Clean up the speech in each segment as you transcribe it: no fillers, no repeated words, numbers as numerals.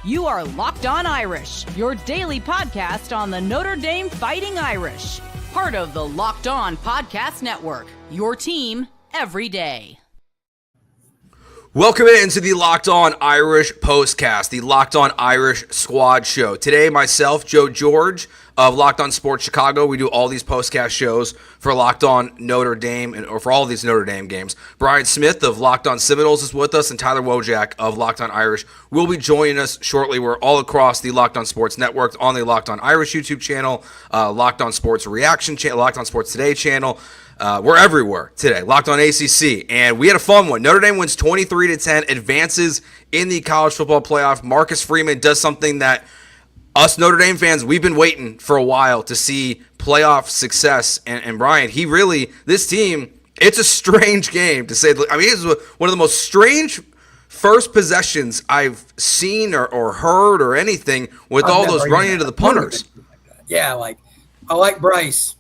You are Locked On Irish, your daily podcast on the Notre Dame Fighting Irish. Part of the Locked On Podcast Network, your team every day. Welcome into the Locked On Irish Postcast, the Locked On Irish Squad Show. Today, myself, Joe George of Locked On Sports Chicago. We do all these postcast shows for Locked On Notre Dame, or for all these Notre Dame games. Brian Smith of Locked On Seminoles is with us, and Tyler Wojak of Locked On Irish will be joining us shortly. We're all across the Locked On Sports Network, on the Locked On Irish YouTube channel, Locked On Sports Reaction channel, Locked On Sports Today channel. We're everywhere today. Locked On ACC, and we had a fun one. Notre Dame wins 23-10, advances in the college football playoff. Marcus Freeman does something that us Notre Dame fans, we've been waiting for a while to see playoff success. And Brian, this team, it's a strange game to say. I mean, it's one of the most strange first possessions I've seen or heard or anything with all those running into the punters. Yeah, I like Bryce.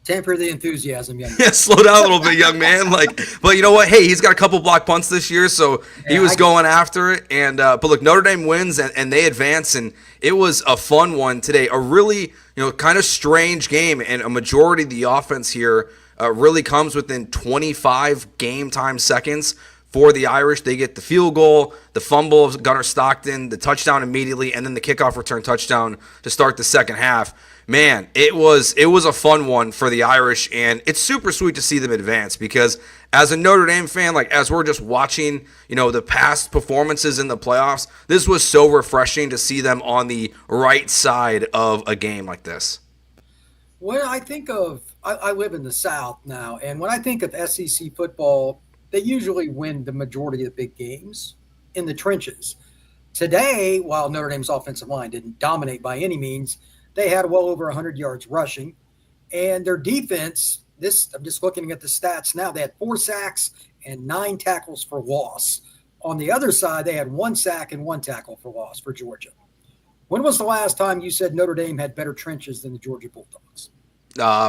Temper the enthusiasm, young man. Yeah, slow down a little bit, young man. But you know what? Hey, he's got a couple block punts this year, so he was going after it. And but look, Notre Dame wins and they advance, and it was a fun one today. A really kind of strange game, and a majority of the offense here really comes within 25 game time seconds. For the Irish, they get the field goal, the fumble of Gunnar Stockton, the touchdown immediately, and then the kickoff return touchdown to start the second half. Man, it was a fun one for the Irish, and it's super sweet to see them advance because as a Notre Dame fan, as we're just watching, the past performances in the playoffs, this was so refreshing to see them on the right side of a game like this. When I think of, I live in the South now, and when I think of SEC football, they usually win the majority of the big games in the trenches. Today, while Notre Dame's offensive line didn't dominate by any means, they had well over 100 yards rushing. And their defense, I'm just looking at the stats now, they had 4 sacks and 9 tackles for loss. On the other side, they had 1 sack and 1 tackle for loss for Georgia. When was the last time you said Notre Dame had better trenches than the Georgia Bulldogs?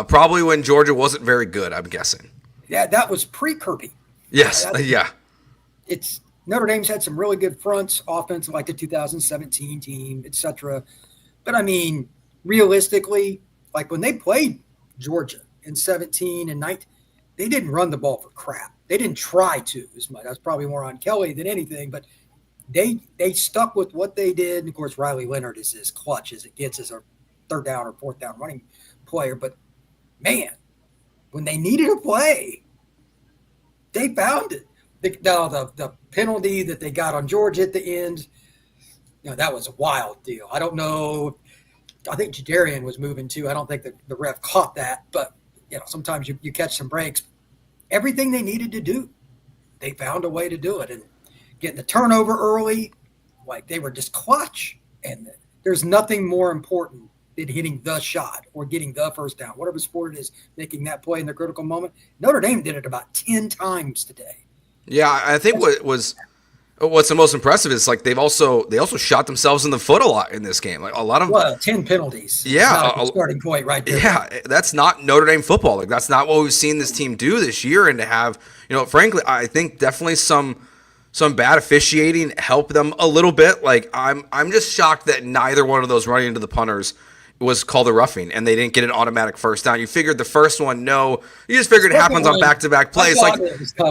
Probably when Georgia wasn't very good, I'm guessing. Yeah, that was pre-Kirby. Yes, yeah. It's Notre Dame's had some really good fronts, offensive, like the 2017 team, etc. But I mean, realistically, when they played Georgia in 17 and 19, they didn't run the ball for crap. They didn't try to as much. That's probably more on Kelly than anything, but they stuck with what they did. And of course, Riley Leonard is as clutch as it gets as a 3rd down or 4th down running player. But man, when they needed a play, they found it. The penalty that they got on Georgia at the end, that was a wild deal. I don't know. I think Jadarian was moving too. I don't think the ref caught that, but sometimes you catch some breaks. Everything they needed to do, they found a way to do it. And getting the turnover early, they were just clutch. And there's nothing more important than hitting the shot or getting the first down, whatever sport it is, making that play in the critical moment. Notre Dame did it about 10 times today. Yeah, I think what's the most impressive is they also shot themselves in the foot a lot in this game. A lot of 10 penalties. Yeah, a starting point right there. Yeah, that's not Notre Dame football. That's not what we've seen this team do this year. And to have, frankly, I think definitely some bad officiating helped them a little bit. I'm just shocked that neither one of those running into the punters was called a roughing, and they didn't get an automatic first down. You figured the first one, no. You just figured it happens on back-to-back plays.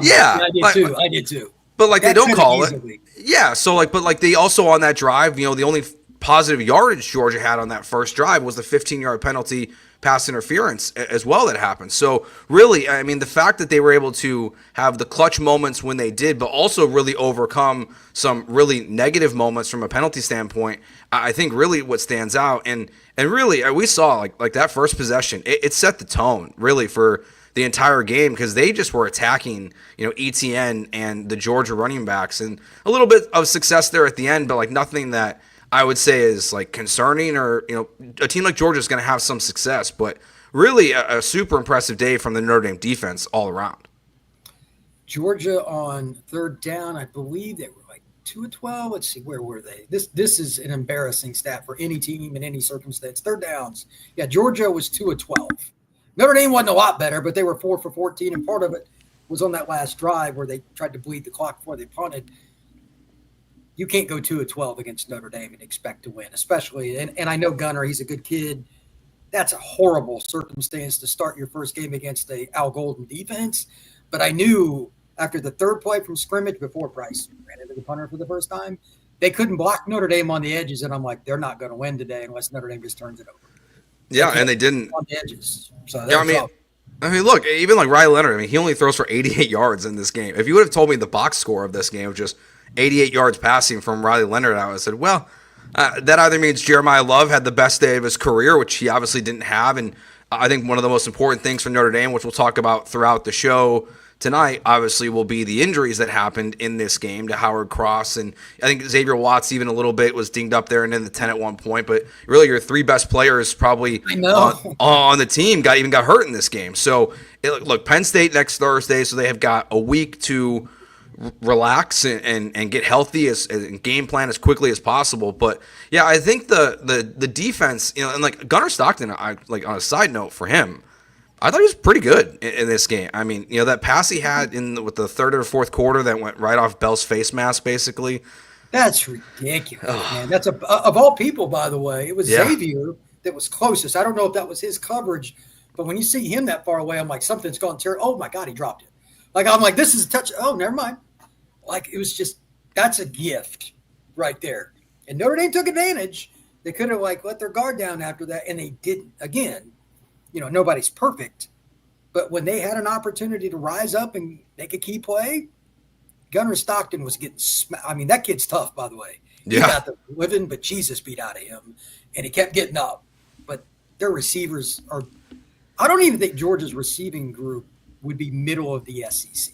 Yeah, I did too. But they don't call it. Yeah, so but they also on that drive, the only positive yardage Georgia had on that first drive was the 15-yard penalty pass interference as well that happened. So really, I mean, the fact that they were able to have the clutch moments when they did, but also really overcome some really negative moments from a penalty standpoint, I think really what stands out. And really, we saw like that first possession, it set the tone really for the entire game because they just were attacking, ETN and the Georgia running backs, and a little bit of success there at the end, but nothing that I would say is concerning, or a team like Georgia is going to have some success, but really a super impressive day from the Notre Dame defense all around. Georgia on 3rd down, I believe they were 2 of 12. Let's see, where were they? This is an embarrassing stat for any team in any circumstance. 3rd downs. Yeah, Georgia was 2 of 12. Notre Dame wasn't a lot better, but they were 4 for 14, and part of it was on that last drive where they tried to bleed the clock before they punted. you can't go 2 of 12 against Notre Dame and expect to win, especially. And I know Gunner, he's a good kid. That's a horrible circumstance to start your first game against the Al Golden defense. But I knew after the third play from scrimmage before Price ran into the punter for the first time, they couldn't block Notre Dame on the edges. And I'm like, they're not going to win today unless Notre Dame just turns it over. Yeah, and they didn't. On the edges. So yeah, I mean, look, even like Riley Leonard, I mean, he only throws for 88 yards in this game. If you would have told me the box score of this game of just 88 yards passing from Riley Leonard, I would have said, well, that either means Jeremiah Love had the best day of his career, which he obviously didn't have. And I think one of the most important things for Notre Dame, which we'll talk about throughout the show tonight, obviously will be the injuries that happened in this game to Howard Cross. And I think Xavier Watts even a little bit was dinged up there and in the 10 at one point. But really your three best players probably on the team got hurt in this game. So, look, Penn State next Thursday, so they have got a week to relax and get healthy and game plan as quickly as possible. But yeah, I think the defense, and like Gunnar Stockton, like on a side note for him, I thought he was pretty good in this game. I mean, that pass he had with the third or fourth quarter that went right off Bell's face mask, basically. That's ridiculous, man. That's of all people, by the way. It was Xavier that was closest. I don't know if that was his coverage, but when you see him that far away, I'm like, something's gone terrible. Oh my God, he dropped it. Like, I'm like, this is a touch. Oh, never mind. Like, it was just, that's a gift right there. And Notre Dame took advantage. They could have let their guard down after that, and they didn't. Again, nobody's perfect, but when they had an opportunity to rise up and make a key play, Gunnar Stockton was getting I mean, that kid's tough, by the way. He got the living, but Jesus beat out of him, and he kept getting up. But their receivers are – I don't even think Georgia's receiving group would be middle of the SEC.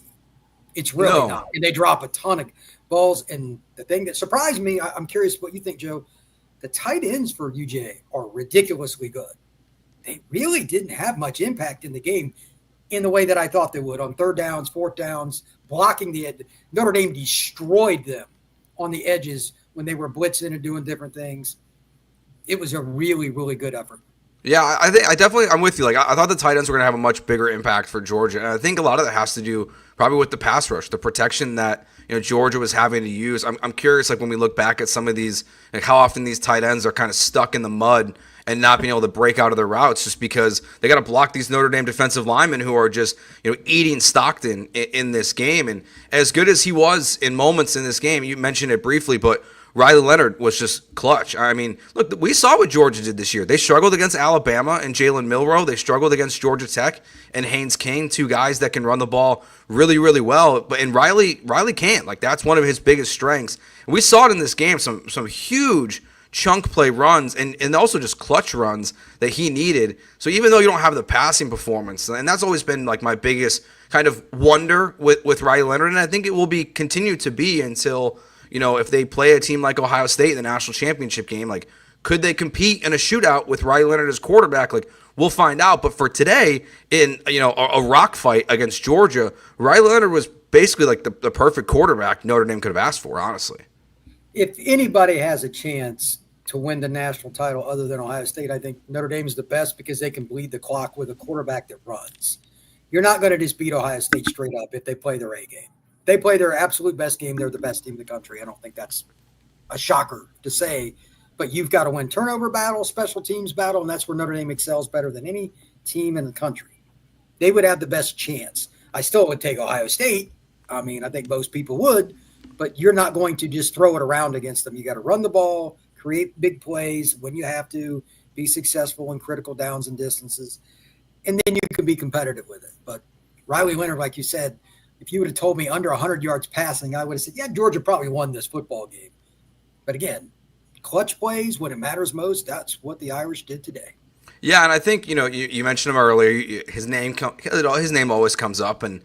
It's really not. And they drop a ton of balls. And the thing that surprised me, I'm curious what you think, Joe, the tight ends for UJ are ridiculously good. They really didn't have much impact in the game in the way that I thought they would on third downs, fourth downs, blocking the edge. Notre Dame destroyed them on the edges when they were blitzing and doing different things. It was a really, really good effort. Yeah, I'm with you. Like, I thought the tight ends were going to have a much bigger impact for Georgia. And I think a lot of that has to do probably with the pass rush, the protection that, Georgia was having to use. I'm curious, like, when we look back at some of these, like, how often these tight ends are kind of stuck in the mud and not being able to break out of their routes just because they got to block these Notre Dame defensive linemen who are just, eating Stockton in this game. And as good as he was in moments in this game, you mentioned it briefly, but Riley Leonard was just clutch. I mean, look, we saw what Georgia did this year. They struggled against Alabama and Jalen Milroe. They struggled against Georgia Tech and Haynes King, two guys that can run the ball really, really well. And Riley can't. Like, that's one of his biggest strengths. And we saw it in this game, some huge chunk play runs and also just clutch runs that he needed. So even though you don't have the passing performance, and that's always been like my biggest kind of wonder with Riley Leonard, and I think it will be continue to be until – if they play a team like Ohio State in the national championship game, like, could they compete in a shootout with Riley Leonard as quarterback? Like, we'll find out. But for today, in a rock fight against Georgia, Riley Leonard was basically like the perfect quarterback Notre Dame could have asked for, honestly. If anybody has a chance to win the national title other than Ohio State, I think Notre Dame is the best because they can bleed the clock with a quarterback that runs. You're not going to just beat Ohio State straight up if they play their A game. They play their absolute best game. They're the best team in the country. I don't think that's a shocker to say, but you've got to win turnover battle, special teams battle, and that's where Notre Dame excels better than any team in the country. They would have the best chance. I still would take Ohio State. I mean, I think most people would, but you're not going to just throw it around against them. You got to run the ball, create big plays when you have to, be successful in critical downs and distances, and then you can be competitive with it. But Riley Leonard, like you said, if you would have told me under 100 yards passing, I would have said, yeah, Georgia probably won this football game. But again, clutch plays when it matters most, that's what the Irish did today. Yeah, and I think, you mentioned him earlier. His name always comes up, and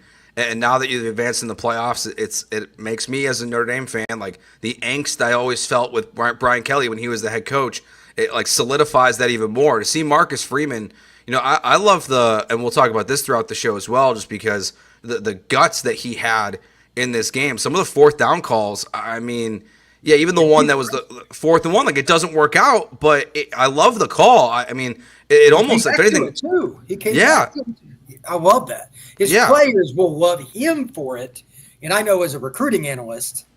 now that you've advanced in the playoffs, it makes me as a Notre Dame fan, like the angst I always felt with Brian Kelly when he was the head coach, it like solidifies that even more. To see Marcus Freeman, I love and we'll talk about this throughout the show as well, just because the guts that he had in this game. Some of the fourth down calls, I mean, yeah, even the one that was the fourth and one, like, it doesn't work out, but I love the call. I mean, it almost, if anything, too. He came back to it. I love that. His players will love him for it. And I know as a recruiting analyst,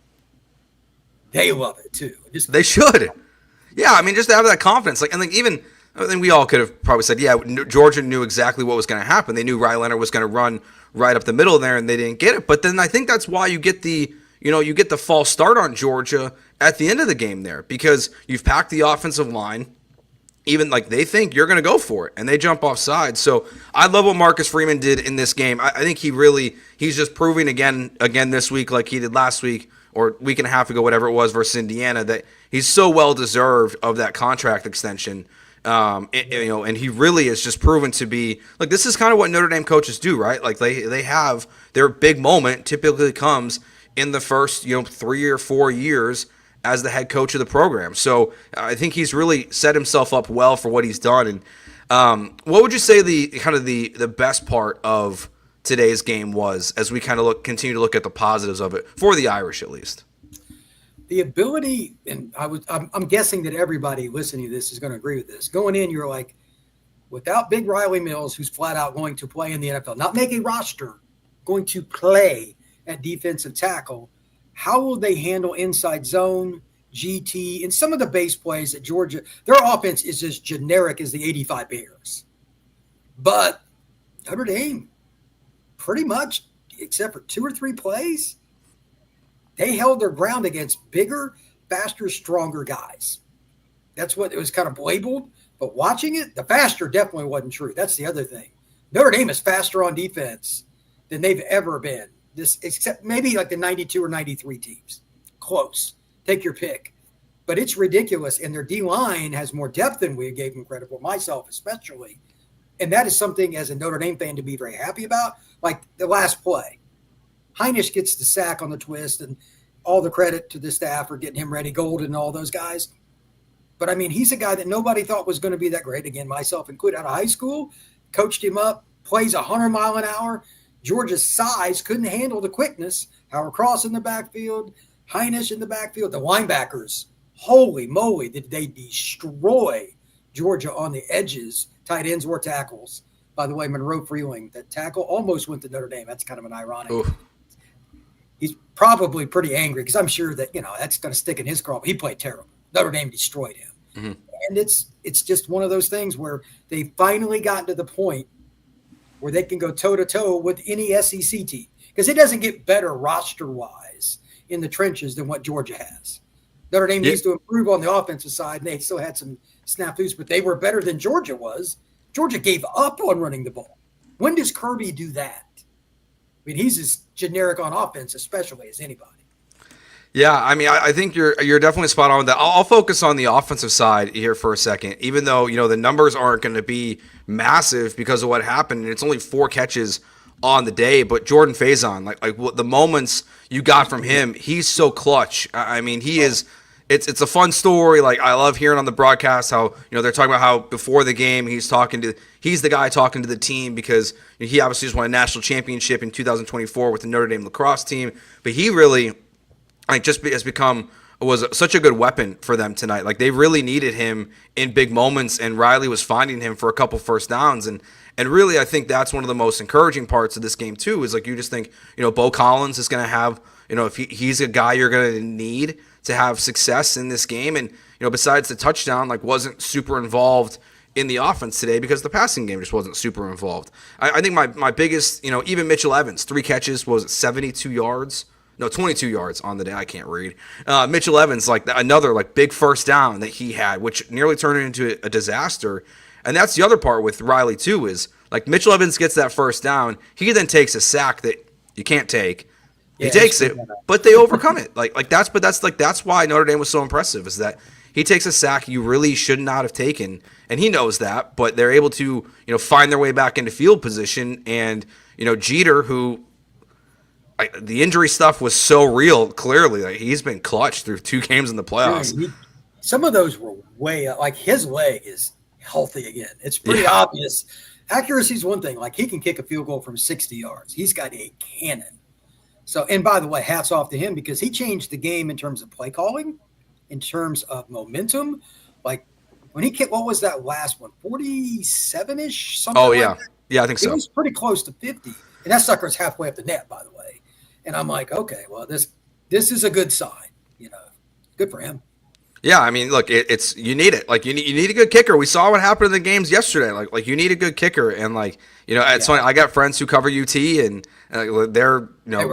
they love it too. They should. Yeah, I mean, just to have that confidence. I think we all could have probably said, yeah, Georgia knew exactly what was going to happen. They knew Riley Leonard was going to run right up the middle there, and they didn't get it. But then I think that's why you get the false start on Georgia at the end of the game there, because you've packed the offensive line. Even they think you're going to go for it, and they jump off sides. So I love what Marcus Freeman did in this game. I think he's just proving again this week, like he did last week or week and a half ago, whatever it was, versus Indiana, that he's so well deserved of that contract extension. And he really is just proven to be this is kind of what Notre Dame coaches do, right? They have their big moment typically comes in the first 3 or 4 years as the head coach of the program. So I think he's really set himself up well for what he's done. And what would you say the best part of today's game was, as we kind of continue to look at the positives of it for the Irish at least? The ability, and I'm guessing that everybody listening to this is going to agree with this. Going in, you're like, without Big Riley Mills, who's flat out going to play in the NFL, not make a roster, going to play at defensive tackle, how will they handle inside zone, GT, and some of the base plays that Georgia, their offense is as generic as the 85 Bears. But Notre Dame, pretty much, except for 2 or 3 plays, they held their ground against bigger, faster, stronger guys. That's what it was kind of labeled. But watching it, the faster definitely wasn't true. That's the other thing. Notre Dame is faster on defense than they've ever been. Except maybe the 92 or 93 teams. Close. Take your pick. But it's ridiculous. And their D-line has more depth than we gave them credit for, myself especially. And that is something as a Notre Dame fan to be very happy about. Like the last play. Heinisch gets the sack on the twist, and all the credit to the staff for getting him ready, Golden and all those guys. But, I mean, he's a guy that nobody thought was going to be that great. Again, myself included, out of high school, coached him up, plays 100 mile an hour. Georgia's size couldn't handle the quickness. Howard Cross in the backfield, Heinisch in the backfield. The linebackers, holy moly, did they destroy Georgia on the edges, tight ends or tackles. By the way, Monroe Freeling, that tackle almost went to Notre Dame. That's kind of an ironic. Ooh. He's probably pretty angry because I'm sure that, that's going to stick in his craw. He played terrible. Notre Dame destroyed him. Mm-hmm. And it's just one of those things where they finally gotten to the point where they can go toe-to-toe with any SEC team. Because it doesn't get better roster-wise in the trenches than what Georgia has. Notre Dame needs to improve on the offensive side, and they still had some snafus, but they were better than Georgia was. Georgia gave up on running the ball. When does Kirby do that? I mean, he's as generic on offense, especially, as anybody. Yeah, I mean, I think you're definitely spot on with that. I'll focus on the offensive side here for a second, even though, the numbers aren't going to be massive because of what happened. And it's only 4 catches on the day, but Jordan Faison, like the moments you got from him, he's so clutch. I mean, he is. It's a fun story. Like, I love hearing on the broadcast how, they're talking about how before the game he's the guy talking to the team because he obviously just won a national championship in 2024 with the Notre Dame lacrosse team. But he really, was such a good weapon for them tonight. Like, they really needed him in big moments, and Riley was finding him for a couple first downs. And really, I think that's one of the most encouraging parts of this game too. Is like you just think, Bo Collins is going to have, if he's a guy you're going to need to have success in this game. And, besides the touchdown, wasn't super involved in the offense today because the passing game just wasn't super involved. I think my biggest, even Mitchell Evans, 3 catches, was it 72 yards? No, 22 yards on the day. I can't read. Mitchell Evans, another big first down that he had, which nearly turned into a disaster. And that's the other part with Riley too, is Mitchell Evans gets that first down. He then takes a sack that you can't take. He takes it, but they overcome it. That's why Notre Dame was so impressive, is that he takes a sack you really should not have taken, and he knows that, but they're able to, find their way back into field position. And, Jeter, who the injury stuff was so real, clearly. He's been clutch through 2 games in the playoffs. Some of those were way up. His leg is healthy again. It's pretty obvious. Accuracy is one thing. He can kick a field goal from 60 yards. He's got a cannon. So, and by the way, hats off to him because he changed the game in terms of play calling, in terms of momentum. When he kicked, what was that last one? 47-ish? Something yeah. Yeah, I think so. It was pretty close to 50. And that sucker's halfway up the net, by the way. And I'm like, okay, well, this is a good sign. good for him. Yeah, I mean, look, it's you need it. Like you need a good kicker. We saw what happened in the games yesterday. Like you need a good kicker, and it's funny. I got friends who cover UT, and they're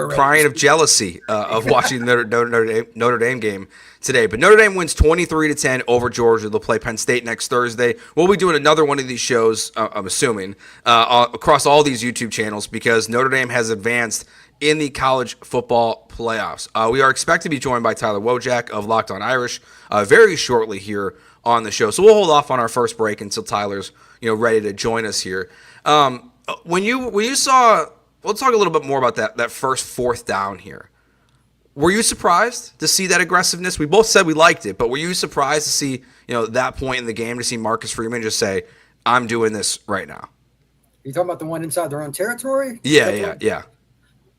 crying of jealousy of watching the Notre Dame game today. But Notre Dame wins 23-10 over Georgia. They'll play Penn State next Thursday. We'll be doing another one of these shows, I'm assuming, across all these YouTube channels because Notre Dame has advanced in the college football playoffs. We are expected to be joined by Tyler Wojak of Locked On Irish very shortly here on the show. So we'll hold off on our first break until Tyler's ready to join us here. When you saw, we'll talk a little bit more about that first fourth down here. Were you surprised to see that aggressiveness? We both said we liked it, but were you surprised to see that point in the game to see Marcus Freeman just say, "I'm doing this right now"? You talking about the one inside their own territory? Yeah.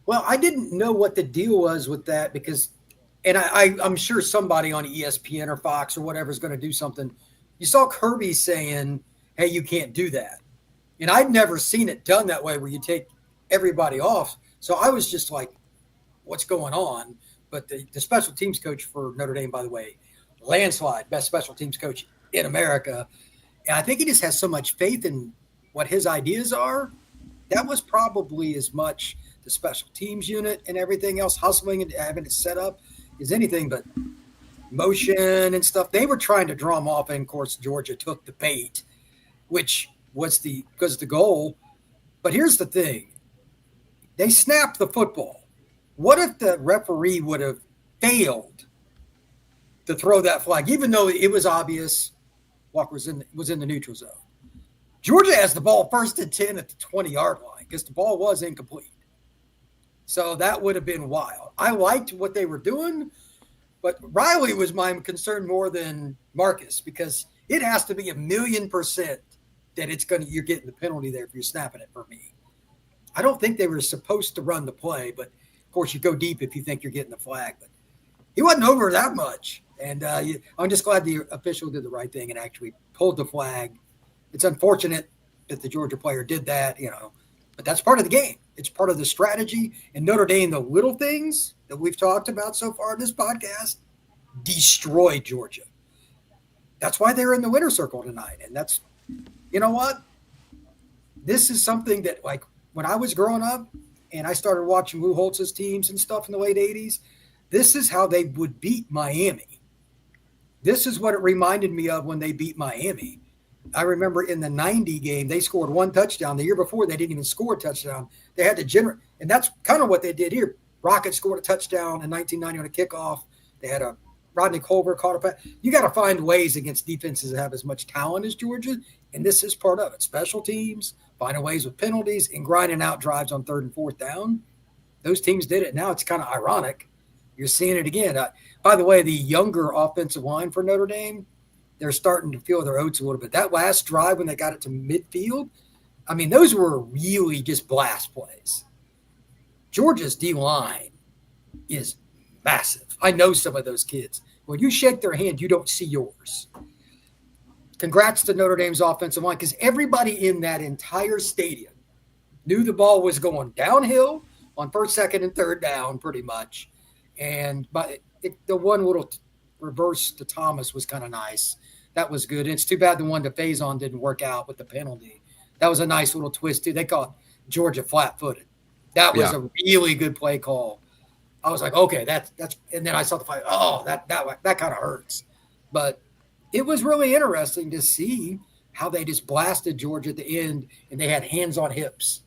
Well, I didn't know what the deal was with that because, and I'm sure somebody on ESPN or Fox or whatever is going to do something. You saw Kirby saying, "Hey, you can't do that," and I'd never seen it done that way where you take everybody off. So I was just like, "What's going on?" But the special teams coach for Notre Dame, by the way, landslide best special teams coach in America, and I think he just has so much faith in what his ideas are. That was probably as much the special teams unit and everything else, hustling and having it set up, is anything but motion and stuff. They were trying to draw them off, and of course Georgia took the bait, which was the goal. But here's the thing. They snapped the football. What if the referee would have failed to throw that flag, even though it was obvious Walker was in the neutral zone? Georgia has the ball 1st and 10 at the 20-yard line because the ball was incomplete. So that would have been wild. I liked what they were doing, but Riley was my concern more than Marcus because it has to be 1,000,000% that you're getting the penalty there if you're snapping it for me. I don't think they were supposed to run the play, but of course you go deep if you think you're getting the flag. But he wasn't over that much, and I'm just glad the official did the right thing and actually pulled the flag. It's unfortunate that the Georgia player did that, but that's part of the game. It's part of the strategy. And Notre Dame, the little things that we've talked about so far in this podcast, destroyed Georgia. That's why they're in the winner's circle tonight. And that's, you know what? This is something that, like, when I was growing up and I started watching Lou Holtz's teams and stuff in the late 80s, this is how they would beat Miami. This is what it reminded me of when they beat Miami. I remember in the 90 game, they scored one touchdown. The year before, they didn't even score a touchdown. They had to generate, and that's kind of what they did here. Rocket scored a touchdown in 1990 on a kickoff. They had a Rodney Culver caught a pass. You got to find ways against defenses that have as much talent as Georgia, and this is part of it. Special teams, finding ways with penalties, and grinding out drives on 3rd and 4th down. Those teams did it. Now it's kind of ironic. You're seeing it again. By the way, the younger offensive line for Notre Dame, they're starting to feel their oats a little bit. That last drive when they got it to midfield, I mean, those were really just blast plays. Georgia's D-line is massive. I know some of those kids. When you shake their hand, you don't see yours. Congrats to Notre Dame's offensive line because everybody in that entire stadium knew the ball was going downhill on 1st, 2nd, and 3rd down pretty much. And the one little reverse to Thomas was kind of nice. That was good. And it's too bad the one to Faison didn't work out with the penalty. That was a nice little twist, too. They caught Georgia flat-footed. That was a really good play call. I was like, okay, that's – and then I saw the fight. Oh, that kind of hurts. But it was really interesting to see how they just blasted Georgia at the end, and they had hands on hips.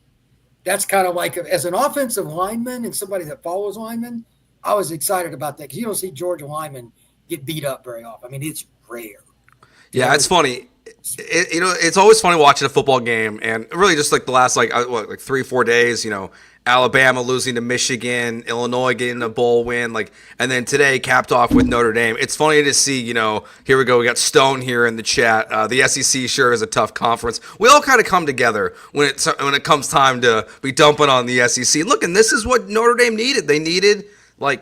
That's kind of like – as an offensive lineman and somebody that follows linemen, I was excited about that because you don't see Georgia linemen get beat up very often. I mean, it's rare. Yeah, it's funny. It's always funny watching a football game, and really just like the last 3-4 days. Alabama losing to Michigan, Illinois getting a bowl win, and then today capped off with Notre Dame. It's funny to see. Here we go. We got Stone here in the chat. The SEC sure is a tough conference. We all kind of come together when it comes time to be dumping on the SEC. Look, and this is what Notre Dame needed. They needed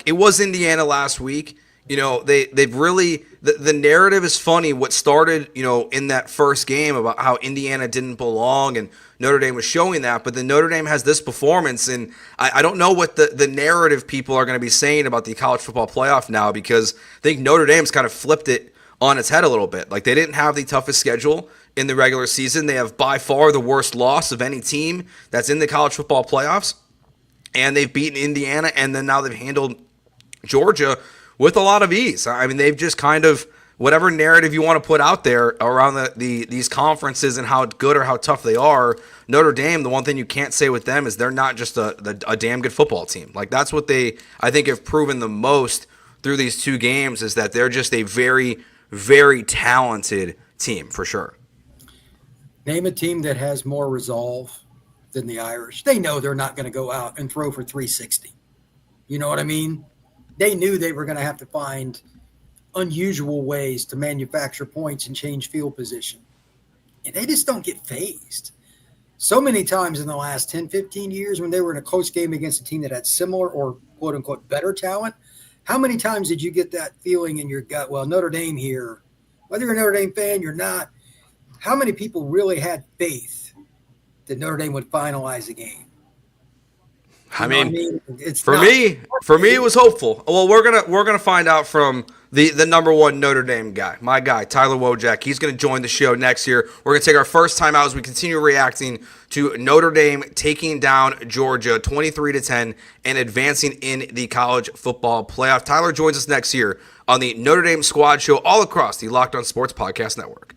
it was Indiana last week. They've really the narrative is funny. What started, in that first game about how Indiana didn't belong and Notre Dame was showing that, but then Notre Dame has this performance, and I don't know what the narrative people are going to be saying about the college football playoff now, because I think Notre Dame's kind of flipped it on its head a little bit. Like, they didn't have the toughest schedule in the regular season. They have by far the worst loss of any team that's in the college football playoffs, and they've beaten Indiana, and then now they've handled Georgia with a lot of ease. I mean, they've just kind of, whatever narrative you want to put out there around these conferences and how good or how tough they are, Notre Dame, the one thing you can't say with them is they're not just a damn good football team. Like, that's what they, I think, have proven the most through these two games, is that they're just a very, very talented team, for sure. Name a team that has more resolve than the Irish. They know they're not going to go out and throw for 360. You know what I mean? They knew they were going to have to find unusual ways to manufacture points and change field position. And they just don't get phased. So many times in the last 10, 15 years when they were in a close game against a team that had similar or quote-unquote better talent, how many times did you get that feeling in your gut? Well, Notre Dame here, whether you're a Notre Dame fan, you're not. How many people really had faith that Notre Dame would finalize the game? I mean, for me, it was hopeful. Well, we're gonna find out from the number one Notre Dame guy, my guy, Tyler Wojak. He's gonna join the show next year. We're gonna take our first time out as we continue reacting to Notre Dame taking down Georgia 23-10 and advancing in the college football playoff. Tyler joins us next year on the Notre Dame Squad Show, all across the Locked On Sports Podcast Network.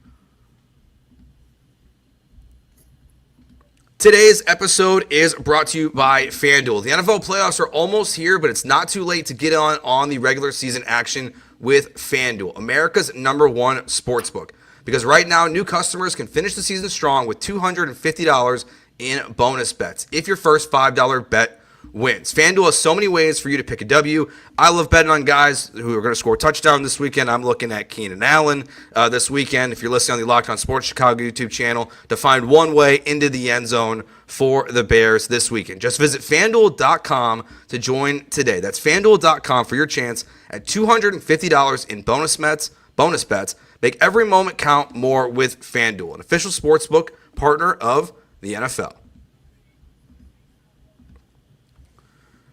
Today's episode is brought to you by FanDuel. The NFL playoffs are almost here, but it's not too late to get on the regular season action with FanDuel, America's #1 sportsbook. Because right now, new customers can finish the season strong with $250 in bonus bets if your first $5 bet wins. FanDuel has so many ways for you to pick a W. I love betting on guys who are going to score a touchdown this weekend. I'm looking at Keenan Allen this weekend. If you're listening on the Locked On Sports Chicago YouTube channel, to find one way into the end zone for the Bears this weekend. Just visit FanDuel.com to join today. That's FanDuel.com for your chance at $250 in bonus bets. Make every moment count more with FanDuel, an official sportsbook partner of the NFL.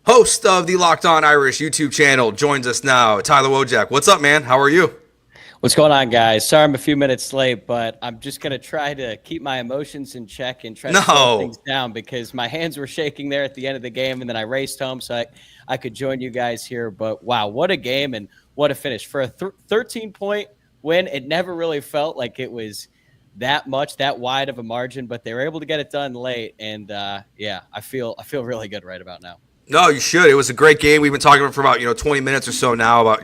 Host of the Locked On Irish YouTube channel joins us now, Tyler Wojak. What's up, man? How are you? What's going on, guys? Sorry I'm a few minutes late, but I'm just going to try to keep my emotions in check and try to slow things down, because my hands were shaking there at the end of the game, and then I raced home so I could join you guys here. But, wow, what a game and what a finish. For a 13-point win, it never really felt like it was that wide of a margin, but they were able to get it done late. And, yeah, I feel really good right about now. No, you should. It was a great game. We've been talking for about 20 minutes or so now about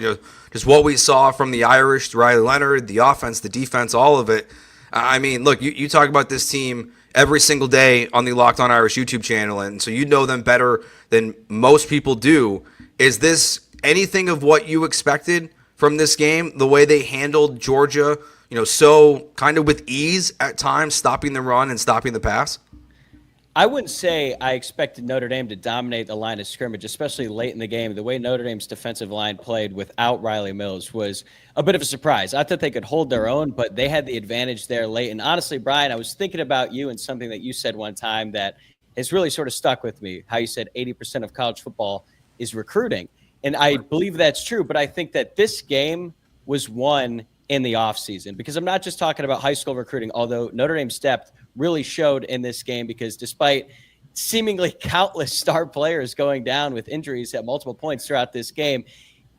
just what we saw from the Irish, Riley Leonard, the offense, the defense, all of it. I mean, look, you talk about this team every single day on the Locked On Irish YouTube channel, and so you know them better than most people do. Is this anything of what you expected from this game? The way they handled Georgia, so kind of with ease at times, stopping the run and stopping the pass? I wouldn't say I expected Notre Dame to dominate the line of scrimmage, especially late in the game. The way Notre Dame's defensive line played without Riley Mills was a bit of a surprise. I thought they could hold their own, but they had the advantage there late. And honestly, Brian, I was thinking about you and something that you said one time that has really sort of stuck with me, how you said 80% of college football is recruiting. And I believe that's true, but I think that this game was won in the offseason, because I'm not just talking about high school recruiting, although Notre Dame's depth really showed in this game, because despite seemingly countless star players going down with injuries at multiple points throughout this game,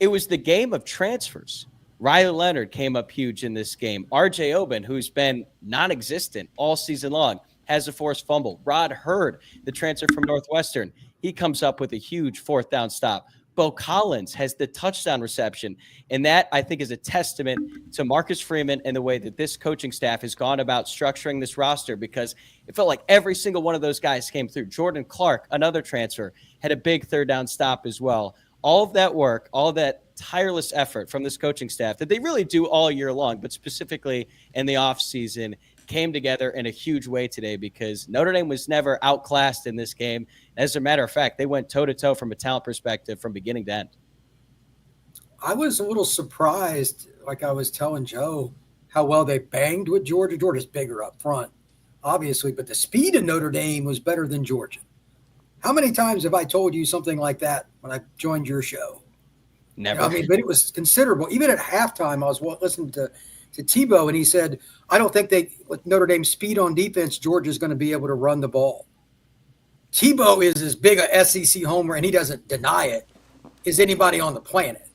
it was the game of transfers. Riley Leonard came up huge in this game. R.J. Oben, who's been non-existent all season long, has a forced fumble. Rod Hurd, the transfer from Northwestern, he comes up with a huge fourth down stop. Bo Collins has the touchdown reception. And that, I think, is a testament to Marcus Freeman and the way that this coaching staff has gone about structuring this roster, because it felt like every single one of those guys came through. Jordan Clark, another transfer, had a big third down stop as well. All of that work, all that tireless effort from this coaching staff that they really do all year long, but specifically in the offseason, came together in a huge way today, because Notre Dame was never outclassed in this game. As a matter of fact, they went toe-to-toe from a talent perspective from beginning to end. I was a little surprised, like I was telling Joe, how well they banged with Georgia. Georgia's bigger up front, obviously, but the speed of Notre Dame was better than Georgia. How many times have I told you something like that when I joined your show? Never. I mean, but it was considerable. Even at halftime, I was listening to Tebow, and he said, I don't think with Notre Dame's speed on defense, Georgia's going to be able to run the ball. Tebow is as big a SEC homer, and he doesn't deny it, as anybody on the planet.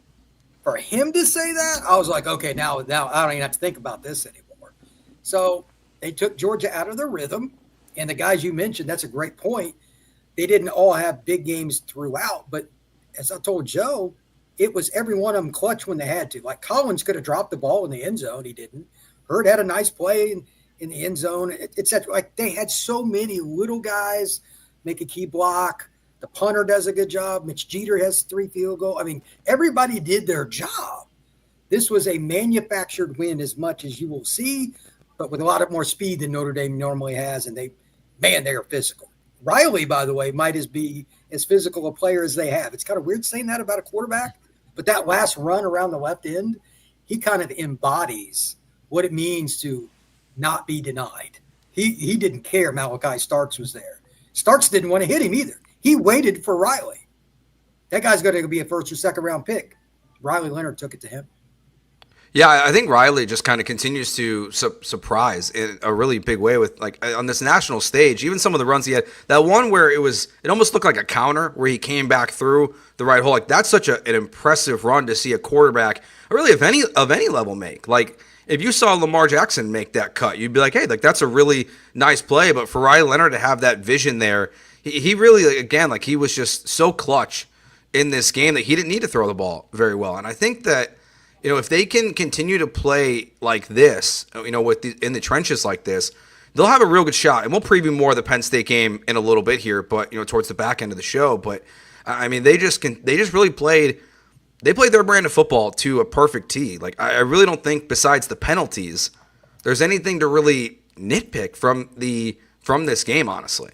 For him to say that, I was like, okay, now I don't even have to think about this anymore. So they took Georgia out of their rhythm, and the guys you mentioned, that's a great point. They didn't all have big games throughout, but as I told Joe, it was every one of them clutch when they had to. Like Collins could have dropped the ball in the end zone. He didn't. Hurd had a nice play in the end zone. It's like they had so many little guys make a key block. The punter does a good job. Mitch Jeter has 3 field goals. I mean, everybody did their job. This was a manufactured win as much as you will see, but with a lot of more speed than Notre Dame normally has. And they are physical. Riley, by the way, might be as physical a player as they have. It's kind of weird saying that about a quarterback, but that last run around the left end, he kind of embodies what it means to not be denied. He didn't care Malachi Starks was there. Starks didn't want to hit him either. He waited for Riley. That guy's going to be a first or second round pick. Riley Leonard took it to him. Yeah, I think Riley just kind of continues to surprise in a really big way with, like, on this national stage. Even some of the runs he had, that one where it almost looked like a counter where he came back through the right hole. Like, that's such an impressive run to see a quarterback, really of any level, make. Like, if you saw Lamar Jackson make that cut, you'd be like, hey, like, that's a really nice play. But for Riley Leonard to have that vision there, he really, again, like, he was just so clutch in this game that he didn't need to throw the ball very well. And I think that, you know, if they can continue to play like this, you know, in the trenches like this, they'll have a real good shot. And we'll preview more of the Penn State game in a little bit here, but, you know, towards the back end of the show. But I mean, they just really played their brand of football to a perfect tee. Like, I really don't think, besides the penalties, there's anything to really nitpick from this game, honestly.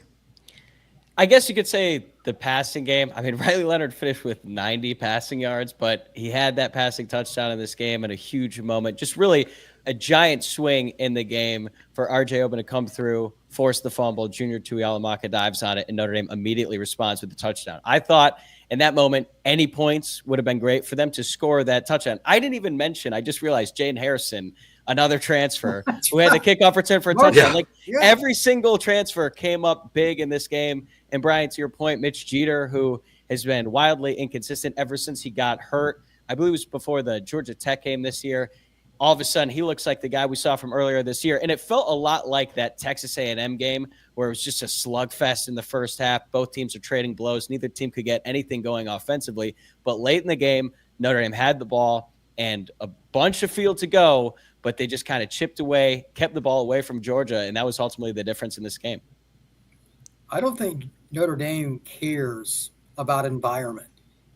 I guess you could say the passing game. I mean, Riley Leonard finished with 90 passing yards, but he had that passing touchdown in this game and a huge moment. Just really a giant swing in the game for R.J. Oben to come through, force the fumble. Junior Tuialamaka dives on it, and Notre Dame immediately responds with the touchdown. I thought in that moment, any points would have been great for them to score that touchdown. I didn't even mention, I just realized Jaden Harrison, another transfer who had the kickoff return for a touchdown. Every single transfer came up big in this game. And Brian, to your point, Mitch Jeter, who has been wildly inconsistent ever since he got hurt. I believe it was before the Georgia Tech game this year. All of a sudden, he looks like the guy we saw from earlier this year. And it felt a lot like that Texas A&M game where it was just a slugfest in the first half. Both teams are trading blows. Neither team could get anything going offensively. But late in the game, Notre Dame had the ball and a bunch of field to go, but they just kind of chipped away, kept the ball away from Georgia, and that was ultimately the difference in this game. I don't think Notre Dame cares about environment.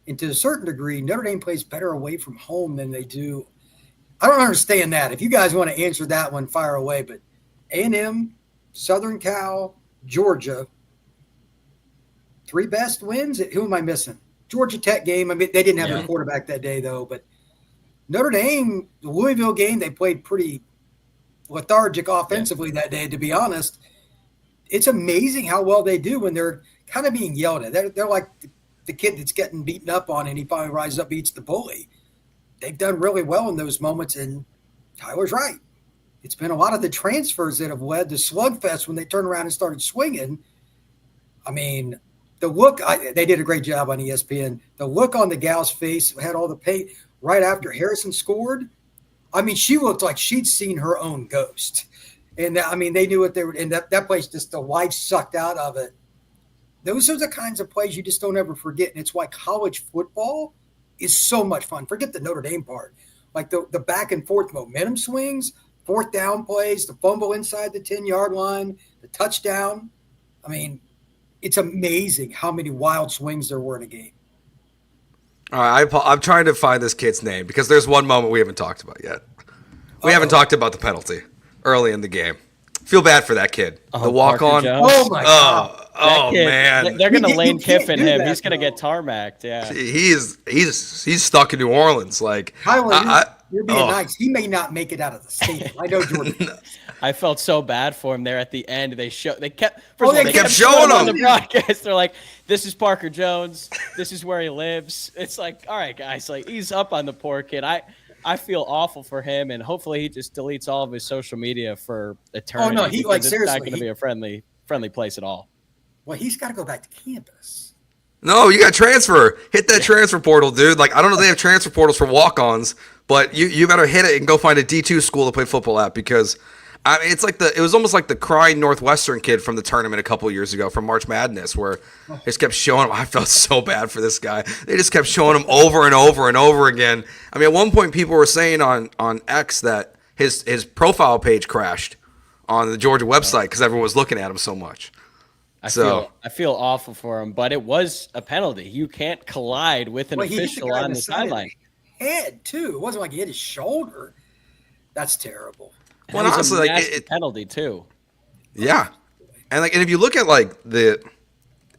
And to a certain degree, Notre Dame plays better away from home than they do. I don't understand that. If you guys want to answer that one, fire away. But A&M, Southern Cal, Georgia, 3 best wins. Who am I missing? Georgia Tech game. I mean, they didn't have their quarterback that day, though. But Notre Dame, the Louisville game, they played pretty lethargic offensively that day, to be honest. It's amazing how well they do when they're kind of being yelled at. They're like the kid that's getting beaten up on and he finally rises up, beats the bully. They've done really well in those moments, and Tyler's right. It's been a lot of the transfers that have led to slugfest when they turned around and started swinging. I mean, the look, they did a great job on ESPN. The look on the gal's face had all the paint right after Harrison scored. I mean, she looked like she'd seen her own ghost. And, I mean, they knew what they were – and that place, just the life sucked out of it. Those are the kinds of plays you just don't ever forget, and it's why college football is so much fun. Forget the Notre Dame part. Like the back-and-forth momentum swings, fourth down plays, the fumble inside the 10-yard line, the touchdown. I mean, it's amazing how many wild swings there were in a game. All right, I'm trying to find this kid's name because there's one moment we haven't talked about yet. We haven't talked about the penalty early in the game. Feel bad for that kid. The walk-on. Oh, my God. Oh kid, man, they're gonna Lane You can't Kiffin do him. that, He's gonna though. get tarmacked. Yeah. he's stuck in New Orleans. Like Tyler, you're being oh. nice. He may not make it out of the stadium. I know Georgia. I felt so bad for him there at the end. They kept they kept showing on him. the broadcast. They're like, "This is Parker Jones. This is where he lives." It's like, all right, guys, like ease up on the poor kid. I feel awful for him, and hopefully he just deletes all of his social media for eternity. Oh, no, he, like, it's seriously, not going to be a friendly place at all. Well, he's got to go back to campus. No, you got to transfer. Hit that transfer portal, dude. Like I don't know if they have transfer portals for walk-ons, but you got to hit it and go find a D2 school to play football at because I mean, it was almost like the crying Northwestern kid from the tournament a couple years ago from March Madness, where they just kept showing him. I felt so bad for this guy. They just kept showing him over and over and over again. I mean, at one point, people were saying on X that his profile page crashed on the Georgia website because everyone was looking at him so much. I feel awful for him, but it was a penalty. You can't collide with an official on the sideline. Head too. It wasn't like he hit his shoulder. That's terrible. Well, honestly, like it penalty too. Yeah, and if you look at like the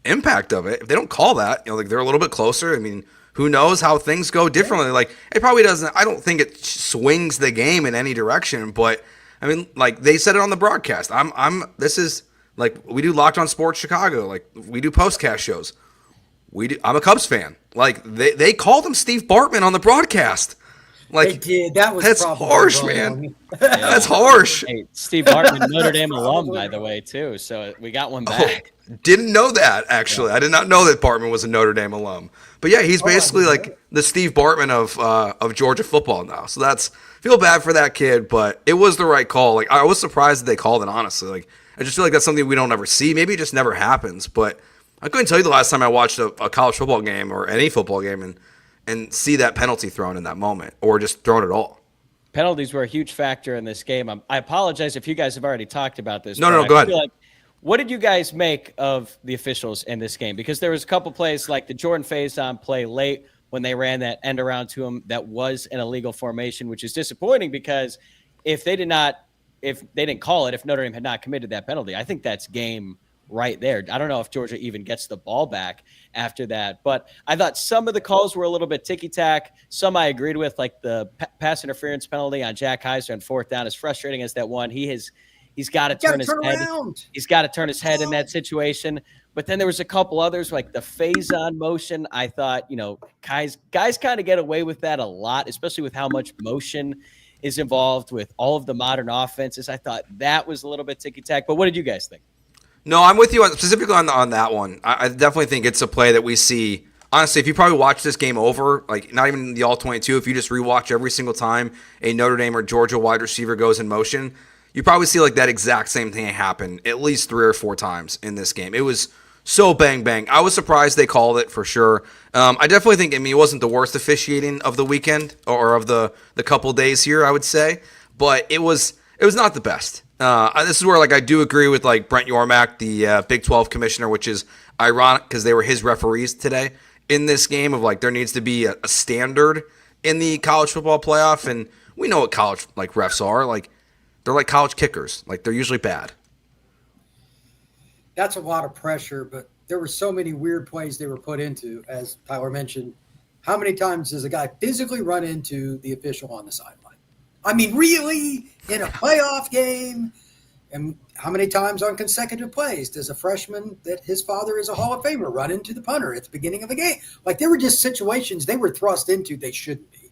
impact of it, if they don't call that, like they're a little bit closer. I mean, who knows how things go differently? Like it probably doesn't. I don't think it swings the game in any direction. But I mean, like they said it on the broadcast. This is like we do Locked On Sports Chicago. Like we do postcast shows. I'm a Cubs fan. Like they called him Steve Bartman on the broadcast. Like they did. That's harsh, man. That's harsh. Hey, Steve Bartman, Notre Dame alum, by the way, too. So we got one back. Didn't know that, actually. I did not know that Bartman was a Notre Dame alum. But yeah, he's basically like the Steve Bartman of Georgia football now. So feel bad for that kid, but it was the right call. Like I was surprised that they called it, honestly. Like I just feel like that's something we don't ever see. Maybe it just never happens. But I couldn't tell you the last time I watched a college football game or any football game and see that penalty thrown in that moment or just thrown at all. Penalties were a huge factor in this game. I apologize if you guys have already talked about this. No, go ahead. Like, what did you guys make of the officials in this game? Because there was a couple plays like the Jordan Faison play late when they ran that end around to him that was an illegal formation, which is disappointing because if they didn't call it, if Notre Dame had not committed that penalty, I think that's game right there. I don't know if Georgia even gets the ball back after that, but I thought some of the calls were a little bit ticky-tack. Some I agreed with, like the pass interference penalty on Jack Heiser on fourth down. As frustrating as that one, he's got to turn his head. He's got to turn his head in that situation. But then there was a couple others like the phase-on motion. I thought, guys kind of get away with that a lot, especially with how much motion is involved with all of the modern offenses. I thought that was a little bit ticky-tack. But what did you guys think? No, I'm with you specifically on that one. I definitely think it's a play that we see. Honestly, if you probably watch this game over, like not even the All-22, if you just rewatch every single time a Notre Dame or Georgia wide receiver goes in motion, you probably see like that exact same thing happen at least 3 or 4 times in this game. It was so bang bang. I was surprised they called it for sure. I definitely think. I mean, it wasn't the worst officiating of the weekend or of the couple days here, I would say, but it was not the best. This is where I do agree with Brent Yormark, the Big 12 commissioner, which is ironic because they were his referees today in this game of there needs to be a standard in the college football playoff, and we know what college refs are. They're like college kickers. They're usually bad. That's a lot of pressure, but there were so many weird plays they were put into, as Tyler mentioned. How many times does a guy physically run into the official on the sideline? I mean, really? In a playoff game? And how many times on consecutive plays does a freshman that his father is a Hall of Famer run into the punter at the beginning of the game? There were just situations they were thrust into they shouldn't be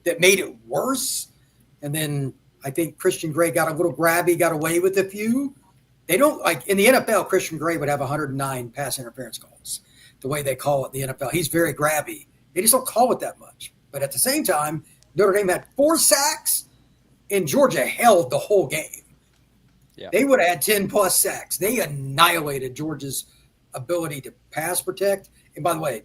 that made it worse. And then I think Christian Gray got a little grabby, got away with a few. They don't in the NFL, Christian Gray would have 109 pass interference calls. The way they call it in the NFL, he's very grabby. They just don't call it that much. But at the same time, Notre Dame had 4 sacks, and Georgia held the whole game. Yeah. They would have had 10-plus sacks. They annihilated Georgia's ability to pass protect. And by the way,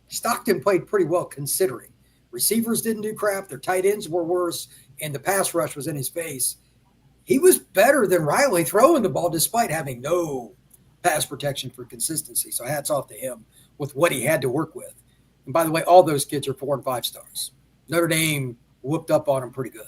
Stockton played pretty well considering. Receivers didn't do crap. Their tight ends were worse, and the pass rush was in his face. He was better than Riley throwing the ball despite having no pass protection for consistency. So hats off to him with what he had to work with. And by the way, all those kids are 4 and 5 stars. Notre Dame whooped up on them pretty good.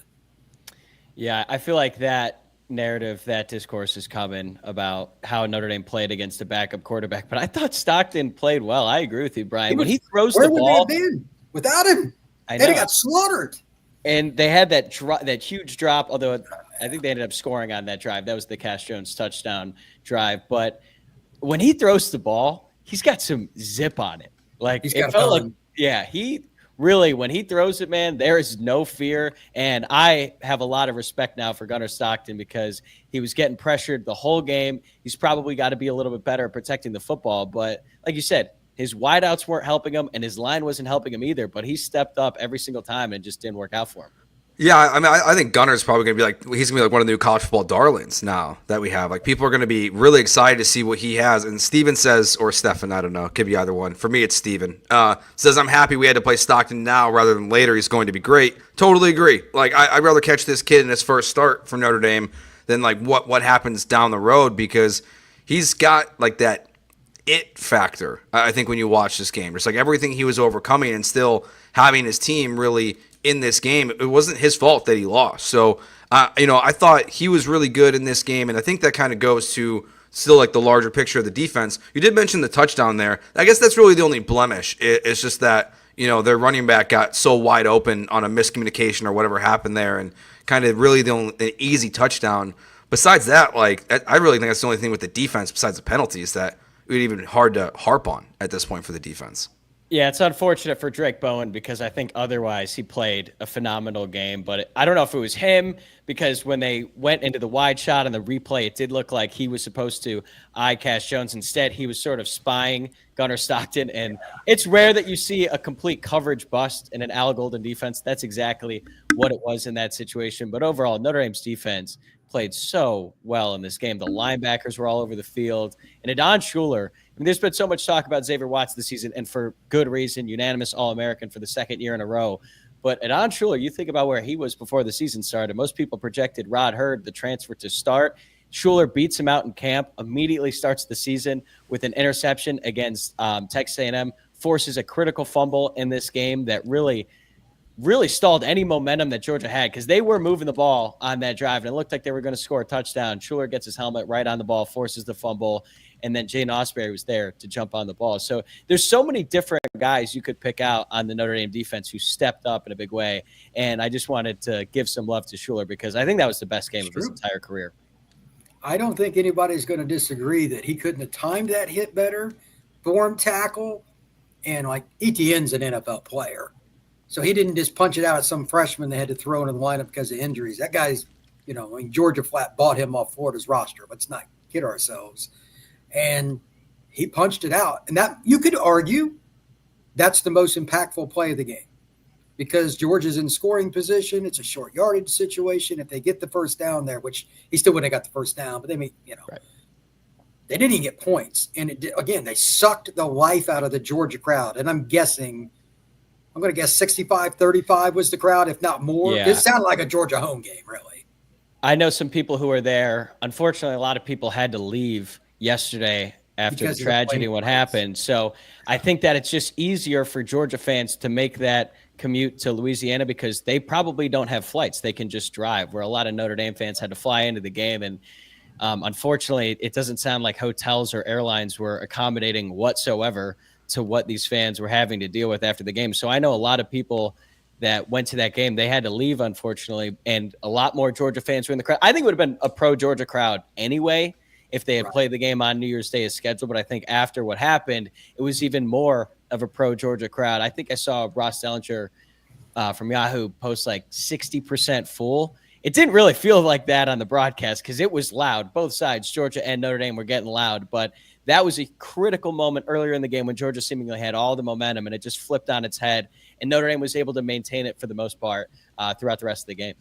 Yeah, I feel like that narrative, that discourse is coming about how Notre Dame played against a backup quarterback, but I thought Stockton played well. I agree with you, Brian. When he throws the ball, where would they have been without him? I They'd know. have got slaughtered. And they had that huge drop, although I think they ended up scoring on that drive. That was the Cash Jones touchdown drive. But when he throws the ball, he's got some zip on it. Like, it felt like, yeah, he really, when he throws it, man, there is no fear. And I have a lot of respect now for Gunnar Stockton because he was getting pressured the whole game. He's probably got to be a little bit better at protecting the football. But like you said, his wideouts weren't helping him, and his line wasn't helping him either. But he stepped up every single time, and it just didn't work out for him. Yeah, I mean, I think Gunner's probably going to be like, he's going to be like one of the new college football darlings now that we have. Like, people are going to be really excited to see what he has. And Steven says, or Stefan, I don't know, could be either one. For me, it's Steven. Says, I'm happy we had to play Stockton now rather than later. He's going to be great. Totally agree. Like, I'd rather catch this kid in his first start for Notre Dame than, like, what happens down the road, because he's got, like, that it factor, I think, when you watch this game. Just like everything he was overcoming and still having his team really in this game, it wasn't his fault that he lost. So, I thought he was really good in this game, and I think that kind of goes to still like the larger picture of the defense. You did mention the touchdown there. I guess that's really the only blemish. It's just that, their running back got so wide open on a miscommunication or whatever happened there, and kind of really the easy touchdown. Besides that, like, I really think that's the only thing with the defense besides the penalties that it would be even hard to harp on at this point for the defense. Yeah, it's unfortunate for Drake Bowen because I think otherwise he played a phenomenal game. But I don't know if it was him, because when they went into the wide shot and the replay, it did look like he was supposed to eye Cash Jones. Instead, he was sort of spying Gunnar Stockton. And it's rare that you see a complete coverage bust in an Al Golden defense. That's exactly what it was in that situation. But overall, Notre Dame's defense played so well in this game. The linebackers were all over the field. And Adon Schuler, I mean, there's been so much talk about Xavier Watts this season, and for good reason, unanimous All-American for the second year in a row. But Adon Schuler, you think about where he was before the season started. Most people projected Rod Hurd, the transfer, to start. Schuler beats him out in camp, immediately starts the season with an interception against Texas A&M, forces a critical fumble in this game that really stalled any momentum that Georgia had, because they were moving the ball on that drive, and it looked like they were going to score a touchdown. Schuler gets his helmet right on the ball, forces the fumble, and then Jaden Osbury was there to jump on the ball. So there's so many different guys you could pick out on the Notre Dame defense who stepped up in a big way, and I just wanted to give some love to Schuler because I think that was the best game of his entire career. I don't think anybody's going to disagree that he couldn't have timed that hit better, form tackle, and like Etienne's an NFL player. So he didn't just punch it out at some freshman they had to throw into the lineup because of injuries. That guy's, Georgia Flat bought him off Florida's roster. Let's not kid ourselves. And he punched it out. And that, you could argue, that's the most impactful play of the game, because Georgia's in scoring position. It's a short yardage situation. If they get the first down there, which he still wouldn't have got the first down, but they may, right. They didn't even get points. And again, they sucked the life out of the Georgia crowd. And I'm going to guess 65-35 was the crowd, if not more. Yeah. It sounded like a Georgia home game, really. I know some people who were there. Unfortunately, a lot of people had to leave yesterday after the tragedy, what happened. So I think that it's just easier for Georgia fans to make that commute to Louisiana because they probably don't have flights. They can just drive, where a lot of Notre Dame fans had to fly into the game. And unfortunately, it doesn't sound like hotels or airlines were accommodating whatsoever to what these fans were having to deal with after the game. So I know a lot of people that went to that game, they had to leave, unfortunately, and a lot more Georgia fans were in the crowd. I think it would have been a pro-Georgia crowd anyway if they had played the game on New Year's Day as scheduled, but I think after what happened, it was even more of a pro-Georgia crowd. I think I saw Ross Dellinger from Yahoo post like 60% full. It didn't really feel like that on the broadcast because it was loud. Both sides, Georgia and Notre Dame, were getting loud, but that was a critical moment earlier in the game when Georgia seemingly had all the momentum and it just flipped on its head, and Notre Dame was able to maintain it for the most part throughout the rest of the game.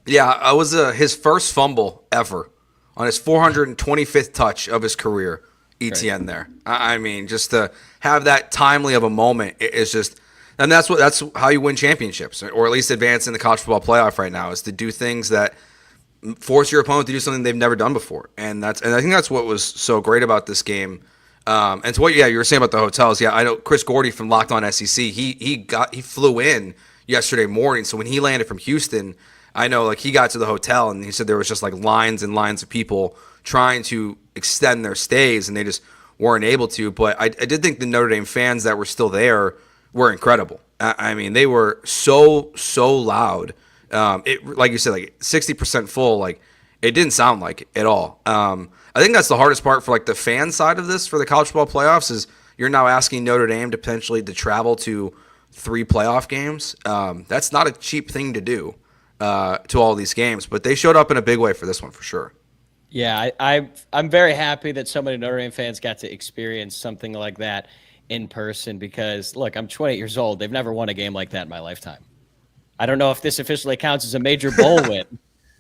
Yeah, it was his first fumble ever on his 425th touch of his career, Etienne there. I mean, just to have that timely of a moment is just – and that's how you win championships, or at least advance in the college football playoff right now, is to do things that force your opponent to do something they've never done before. And I think that's what was so great about this game. And to what you were saying about the hotels, I know Chris Gordy from Locked On SEC, he flew in yesterday morning, so when he landed from Houston, I know like he got to the hotel and he said there was just like lines and lines of people trying to extend their stays and they just weren't able to. But I did think the Notre Dame fans that were still there were incredible. I mean, they were so loud. It, like you said, like 60% full. Like it didn't sound like it at all. I think that's the hardest part for like the fan side of this for the college football playoffs is you're now asking Notre Dame to potentially to travel to 3 playoff games. That's not a cheap thing to do to all these games, but they showed up in a big way for this one for sure. Yeah, I'm very happy that so many Notre Dame fans got to experience something like that in person because, look, I'm 28 years old. They've never won a game like that in my lifetime. I don't know if this officially counts as a major bowl win.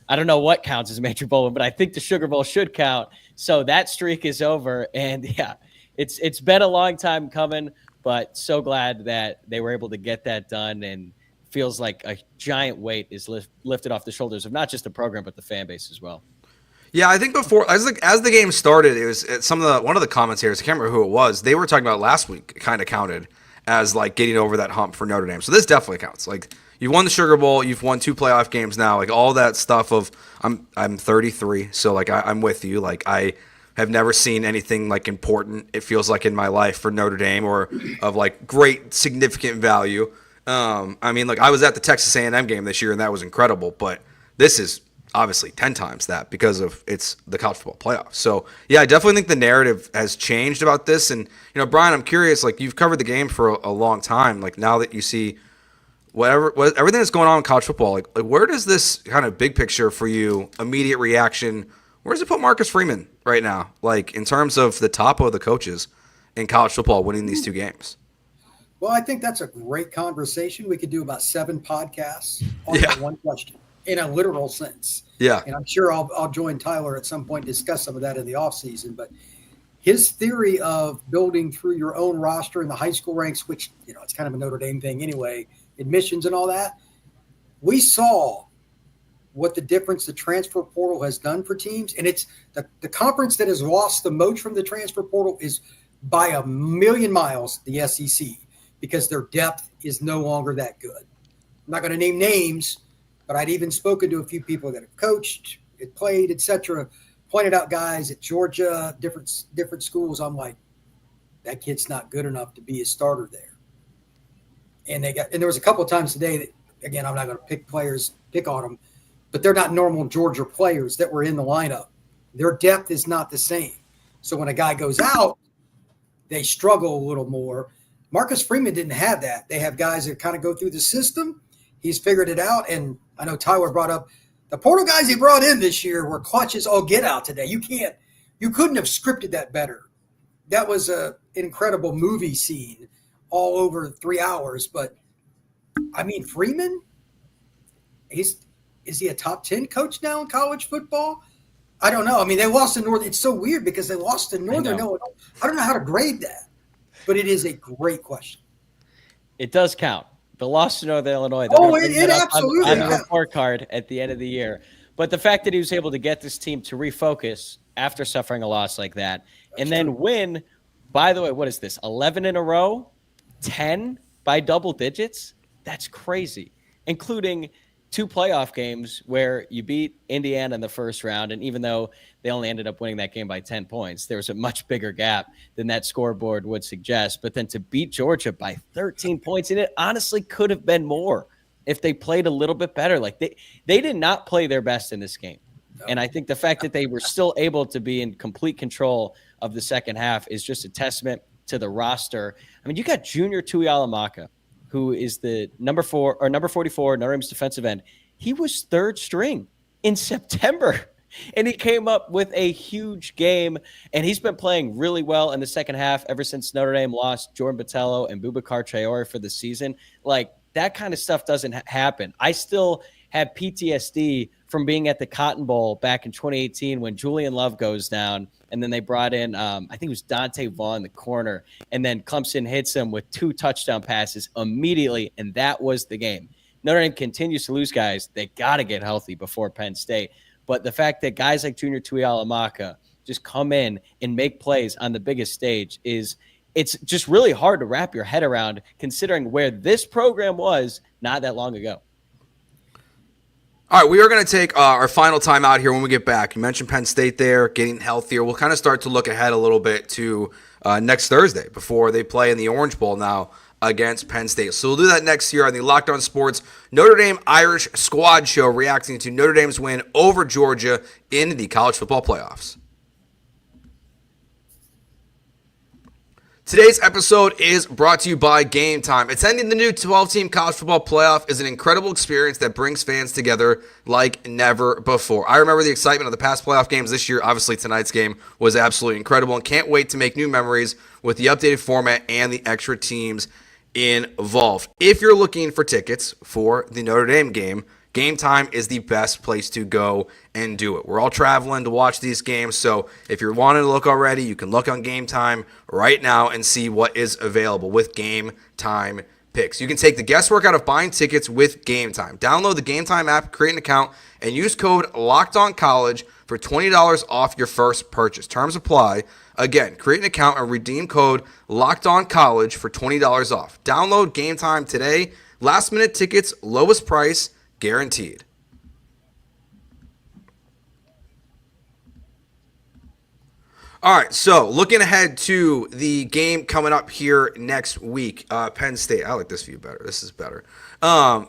I don't know what counts as a major bowl win, but I think the Sugar Bowl should count. So that streak is over. And, yeah, it's been a long time coming, but so glad that they were able to get that done and feels like a giant weight is lifted off the shoulders of not just the program but the fan base as well. Yeah, I think before as the game started, it was one of the commentators. I can't remember who it was. They were talking about last week. It kind of counted as like getting over that hump for Notre Dame. So this definitely counts. Like you've won the Sugar Bowl, you've won 2 playoff games now. Like all that stuff of I'm 33, so like I'm with you. Like I have never seen anything like important. It feels like in my life for Notre Dame or of like great significant value. I mean, like I was at the Texas A&M game this year and that was incredible. But this is obviously 10 times that because of it's the college football playoffs. So yeah, I definitely think the narrative has changed about this. And Brian, I'm curious, like you've covered the game for a long time. Like now that you see everything that's going on in college football, like where does this kind of big picture for you, immediate reaction, where does it put Marcus Freeman right now? Like in terms of the top of the coaches in college football winning these 2 games? Well, I think that's a great conversation. We could do about 7 podcasts on that one question. In a literal sense. Yeah. And I'm sure I'll join Tyler at some point and discuss some of that in the offseason. But his theory of building through your own roster in the high school ranks, which, it's kind of a Notre Dame thing anyway, admissions and all that. We saw what the difference the transfer portal has done for teams. And it's the conference that has lost the most from the transfer portal is by a million miles the SEC because their depth is no longer that good. I'm not going to name names, but I'd even spoken to a few people that have coached, had played, etc. Pointed out guys at Georgia, different schools. I'm like, that kid's not good enough to be a starter there. And there was a couple of times today that, again, I'm not going to pick on them, but they're not normal Georgia players that were in the lineup. Their depth is not the same. So when a guy goes out, they struggle a little more. Marcus Freeman didn't have that. They have guys that kind of go through the system. He's figured it out, and I know Tyler brought up the portal guys he brought in this year were clutches all get out today. You couldn't have scripted that better. That was an incredible movie scene all over 3 hours. But I mean, Freeman, is he a top 10 coach now in college football? I don't know. I mean, they lost to Northern. It's so weird because they lost to Northern Illinois. I don't know how to grade that, but it is a great question. It does count. The loss to Northern Illinois. It absolutely on the report card at the end of the year. But the fact that he was able to get this team to refocus after suffering a loss like that and then win, by the way, what is this, 11 in a row, 10 by double digits? That's crazy, including 2 playoff games where you beat Indiana in the first round. And even though they only ended up winning that game by 10 points, there was a much bigger gap than that scoreboard would suggest. But then to beat Georgia by 13 points, and it honestly could have been more if they played a little bit better. Like they did not play their best in this game. And I think the fact that they were still able to be in complete control of the second half is just a testament to the roster. I mean, you got Junior Tuihalamaka, who is the number 44 Notre Dame's defensive end. He was 3rd string in September, and he came up with a huge game, and he's been playing really well in the second half ever since Notre Dame lost Jordan Botelho and Boubacar Traore for the season. Like, that kind of stuff doesn't happen. I still have PTSD from being at the Cotton Bowl back in 2018 when Julian Love goes down, and then they brought in, I think it was Dante Vaughn in the corner, and then Clemson hits him with 2 touchdown passes immediately, and that was the game. Notre Dame continues to lose guys. They got to get healthy before Penn State. But the fact that guys like Junior Tuihalamaka just come in and make plays on the biggest stage it's just really hard to wrap your head around considering where this program was not that long ago. All right, we are going to take our final time out here when we get back. You mentioned Penn State there, getting healthier. We'll kind of start to look ahead a little bit to next Thursday before they play in the Orange Bowl now against Penn State. So we'll do that next year on the Locked On Sports Notre Dame Irish Squad Show, reacting to Notre Dame's win over Georgia in the college football playoffs. Today's episode is brought to you by Gametime. Attending the new 12-team college football playoff is an incredible experience that brings fans together like never before. I remember the excitement of the past playoff games this year. Obviously, tonight's game was absolutely incredible and can't wait to make new memories with the updated format and the extra teams involved. If you're looking for tickets for the Notre Dame game, Gametime is the best place to go and do it. We're all traveling to watch these games, so if you're wanting to look already, you can look on Gametime right now and see what is available with Gametime picks. You can take the guesswork out of buying tickets with Gametime. Download the Gametime app, create an account, and use code LOCKEDONCollege for $20 off your first purchase. Terms apply. Again, create an account and redeem code LOCKEDONCollege for $20 off. Download Gametime today. Last minute tickets, lowest price, guaranteed. All right, so looking ahead to the game coming up here next week, Penn State. I like this view better. This is better.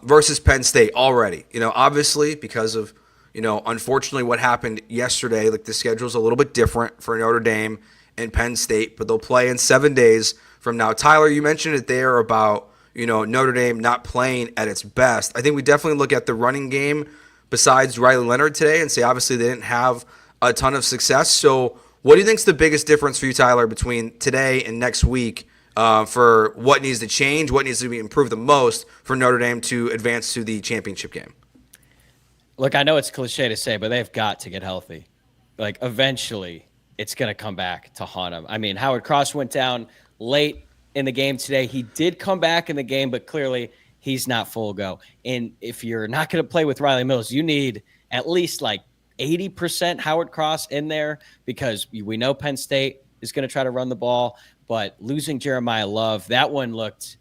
Versus Penn State already. Obviously because of, unfortunately what happened yesterday, like the schedule's a little bit different for Notre Dame and Penn State, but they'll play in 7 days from now. Tyler, you mentioned it there about Notre Dame not playing at its best. I think we definitely look at the running game besides Riley Leonard today and say obviously they didn't have a ton of success. So what do you think is the biggest difference for you, Tyler, between today and next week for what needs to change, what needs to be improved the most for Notre Dame to advance to the championship game? Look, I know it's cliche to say, but they've got to get healthy. Like, eventually, it's going to come back to haunt them. I mean, Howard Cross went down late in the game today. He did come back in the game, but clearly he's not full go. And if you're not going to play with Riley Mills, you need at least like 80% Howard Cross in there, because we know Penn State is going to try to run the ball, but losing Jeremiah Love, that one looked,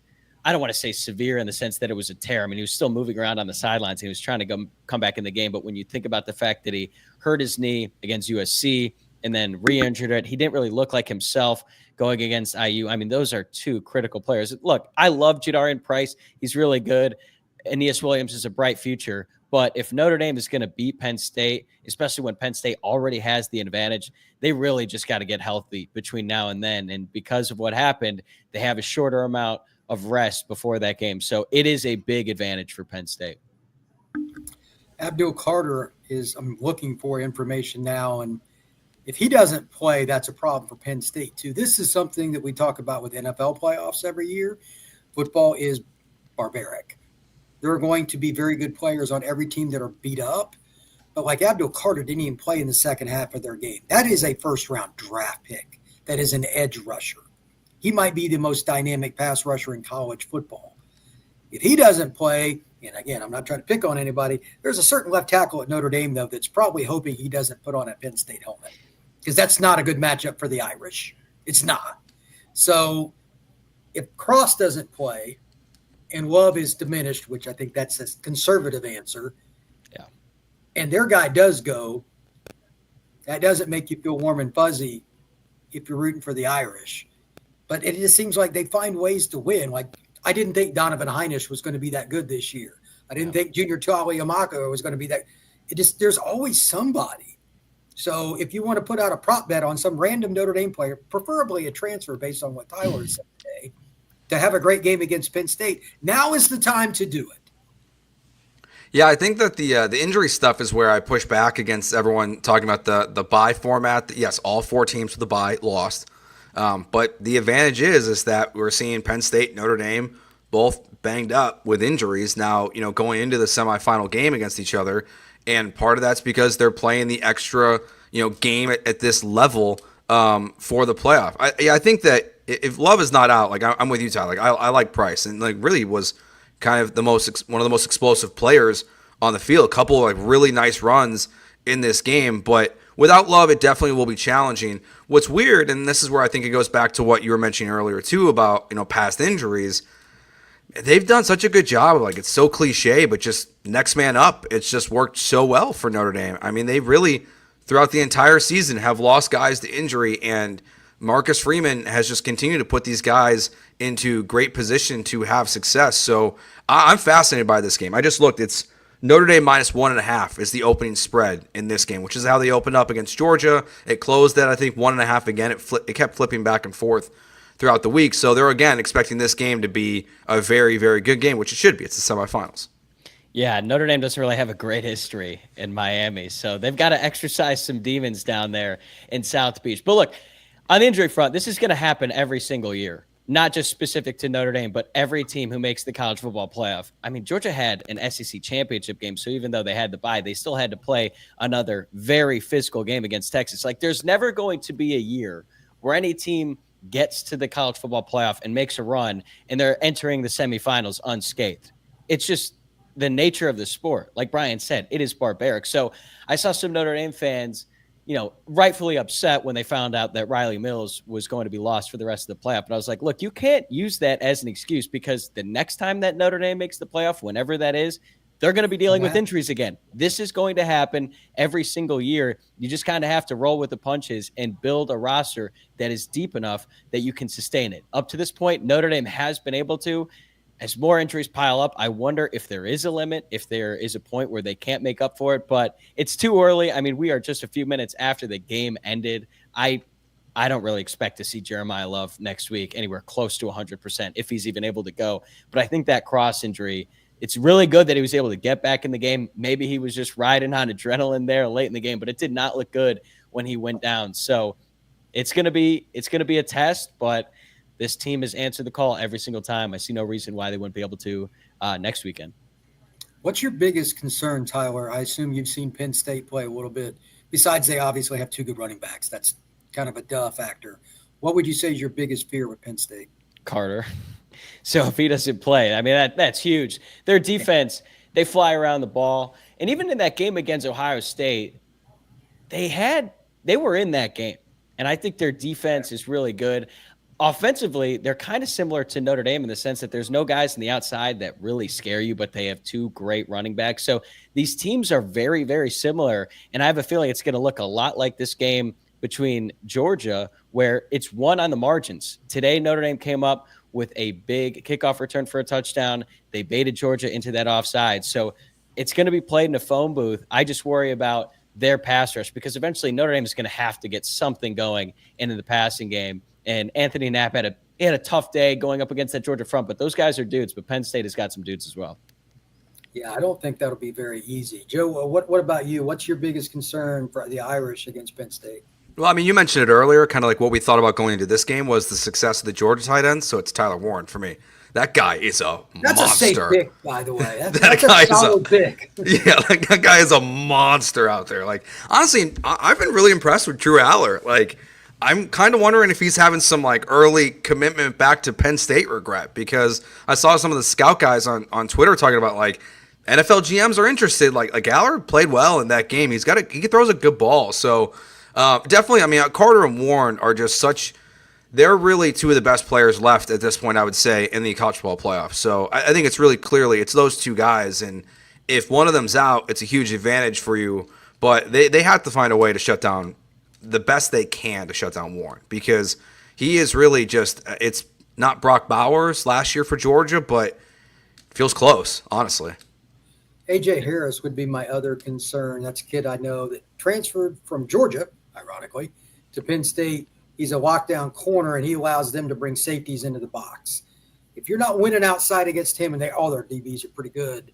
I don't want to say severe in the sense that it was a tear. I mean, he was still moving around on the sidelines. He was trying to come back in the game. But when you think about the fact that he hurt his knee against USC and then re-injured it, he didn't really look like himself going against IU. I mean, those are two critical players. Look, I love Jadarian Price. He's really good. Aeneas Williams is a bright future. But if Notre Dame is going to beat Penn State, especially when Penn State already has the advantage, they really just got to get healthy between now and then. And because of what happened, they have a shorter amount of rest before that game. So it is a big advantage for Penn State. Abdul Carter I'm looking for information now, and if he doesn't play, that's a problem for Penn State too. This is something that we talk about with NFL playoffs every year. Football is barbaric. There are going to be very good players on every team that are beat up, but like Abdul Carter didn't even play in the second half of their game. That is a first-round draft pick. That is an edge rusher. He might be the most dynamic pass rusher in college football. If he doesn't play, and again, I'm not trying to pick on anybody, there's a certain left tackle at Notre Dame, though, that's probably hoping he doesn't put on a Penn State helmet, because that's not a good matchup for the Irish. It's not. So if Cross doesn't play and Love is diminished, which I think that's a conservative answer, and their guy does go, that doesn't make you feel warm and fuzzy if you're rooting for the Irish. But it just seems like they find ways to win. Like, I didn't think Donovan Heinisch was going to be that good this year. I didn't think Junior Tuihalamaka was going to be that. There's always somebody. So if you want to put out a prop bet on some random Notre Dame player, preferably a transfer based on what Tyler said today, to have a great game against Penn State, now is the time to do it. Yeah, I think that the injury stuff is where I push back against everyone talking about the bye format. Yes, all 4 teams with the bye lost. But the advantage is that we're seeing Penn State, Notre Dame, both banged up with injuries now, going into the semifinal game against each other. And part of that's because they're playing the extra, game at this level for the playoff. I think that if Love is not out, like I'm with you, Tyler. Like I like Price, and like really was kind of one of the most explosive players on the field. A couple of like really nice runs in this game, but without Love, it definitely will be challenging. What's weird, and this is where I think it goes back to what you were mentioning earlier too about past injuries. They've done such a good job. Like, it's so cliche, but just next man up. It's just worked so well for Notre Dame. I mean, they really, throughout the entire season, have lost guys to injury, and Marcus Freeman has just continued to put these guys into great position to have success. So I'm fascinated by this game. I just looked. It's Notre Dame -1.5 is the opening spread in this game, which is how they opened up against Georgia. It closed at, I think, 1.5 again. It kept flipping back and forth throughout the week. So they're, again, expecting this game to be a very, very good game, which it should be. It's the semifinals. Yeah, Notre Dame doesn't really have a great history in Miami, so they've got to exercise some demons down there in South Beach. But look, on the injury front, this is going to happen every single year, not just specific to Notre Dame, but every team who makes the college football playoff. I mean, Georgia had an SEC championship game, so even though they had the bye, they still had to play another very physical game against Texas. Like, there's never going to be a year where any team gets to the college football playoff and makes a run, and they're entering the semifinals unscathed. It's just the nature of the sport. Like Brian said, it is barbaric. So I saw some Notre Dame fans, rightfully upset when they found out that Riley Mills was going to be lost for the rest of the playoff. But I was like, look, you can't use that as an excuse, because the next time that Notre Dame makes the playoff, whenever that is, they're going to be dealing with injuries again. This is going to happen every single year. You just kind of have to roll with the punches and build a roster that is deep enough that you can sustain it. Up to this point, Notre Dame has been able to. As more injuries pile up, I wonder if there is a limit, if there is a point where they can't make up for it. But it's too early. I mean, we are just a few minutes after the game ended. I don't really expect to see Jeremiah Love next week anywhere close to 100%, if he's even able to go. But I think that cross injury, it's really good that he was able to get back in the game. Maybe he was just riding on adrenaline there late in the game, but it did not look good when he went down. So it's going to be a test, but this team has answered the call every single time. I see no reason why they wouldn't be able to next weekend. What's your biggest concern, Tyler? I assume you've seen Penn State play a little bit. Besides, they obviously have two good running backs. That's kind of a duh factor. What would you say is your biggest fear with Penn State? Carter. So if he doesn't play, I mean, that's huge. Their defense, they fly around the ball. And even in that game against Ohio State, they were in that game. And I think their defense is really good. Offensively, they're kind of similar to Notre Dame in the sense that there's no guys on the outside that really scare you, but they have two great running backs. So these teams are very, very similar. And I have a feeling it's going to look a lot like this game between Georgia, where it's won on the margins. Today, Notre Dame came up with a big kickoff return for a touchdown. They baited Georgia into that offside. So it's going to be played in a phone booth. I just worry about their pass rush, because eventually Notre Dame is going to have to get something going into the passing game. And Anthony Knapp had a tough day going up against that Georgia front, but those guys are dudes. But Penn State has got some dudes as well. Yeah, I don't think that'll be very easy. Joe, what about you? What's your biggest concern for the Irish against Penn State? Well, I mean, you mentioned it earlier, kind of like what we thought about going into this game was the success of the Georgia tight ends. So it's Tyler Warren for me. That guy is a That's monster. a safe pick, by the way. That guy a solid pick. Yeah, like, that guy is a monster out there. Like, honestly, I've been really impressed with Drew Aller. Like, I'm kind of wondering if he's having some like early commitment back to Penn State regret, because I saw some of the scout guys on Twitter talking about like NFL GMs are interested. Like Aller played well in that game. He throws a good ball. So definitely, I mean, Carter and Warren are just they're really two of the best players left at this point, I would say, in the college football playoffs. So I think it's really clearly it's those two guys, and if one of them's out, it's a huge advantage for you. But they have to find a way to shut down the best they can to shut down Warren, because he is really just, it's not Brock Bowers last year for Georgia, but feels close, honestly. A.J. Harris would be my other concern. That's a kid I know that transferred from Georgia, ironically, to Penn State. He's a lockdown corner, and he allows them to bring safeties into the box. If you're not winning outside against him, and all their DBs are pretty good,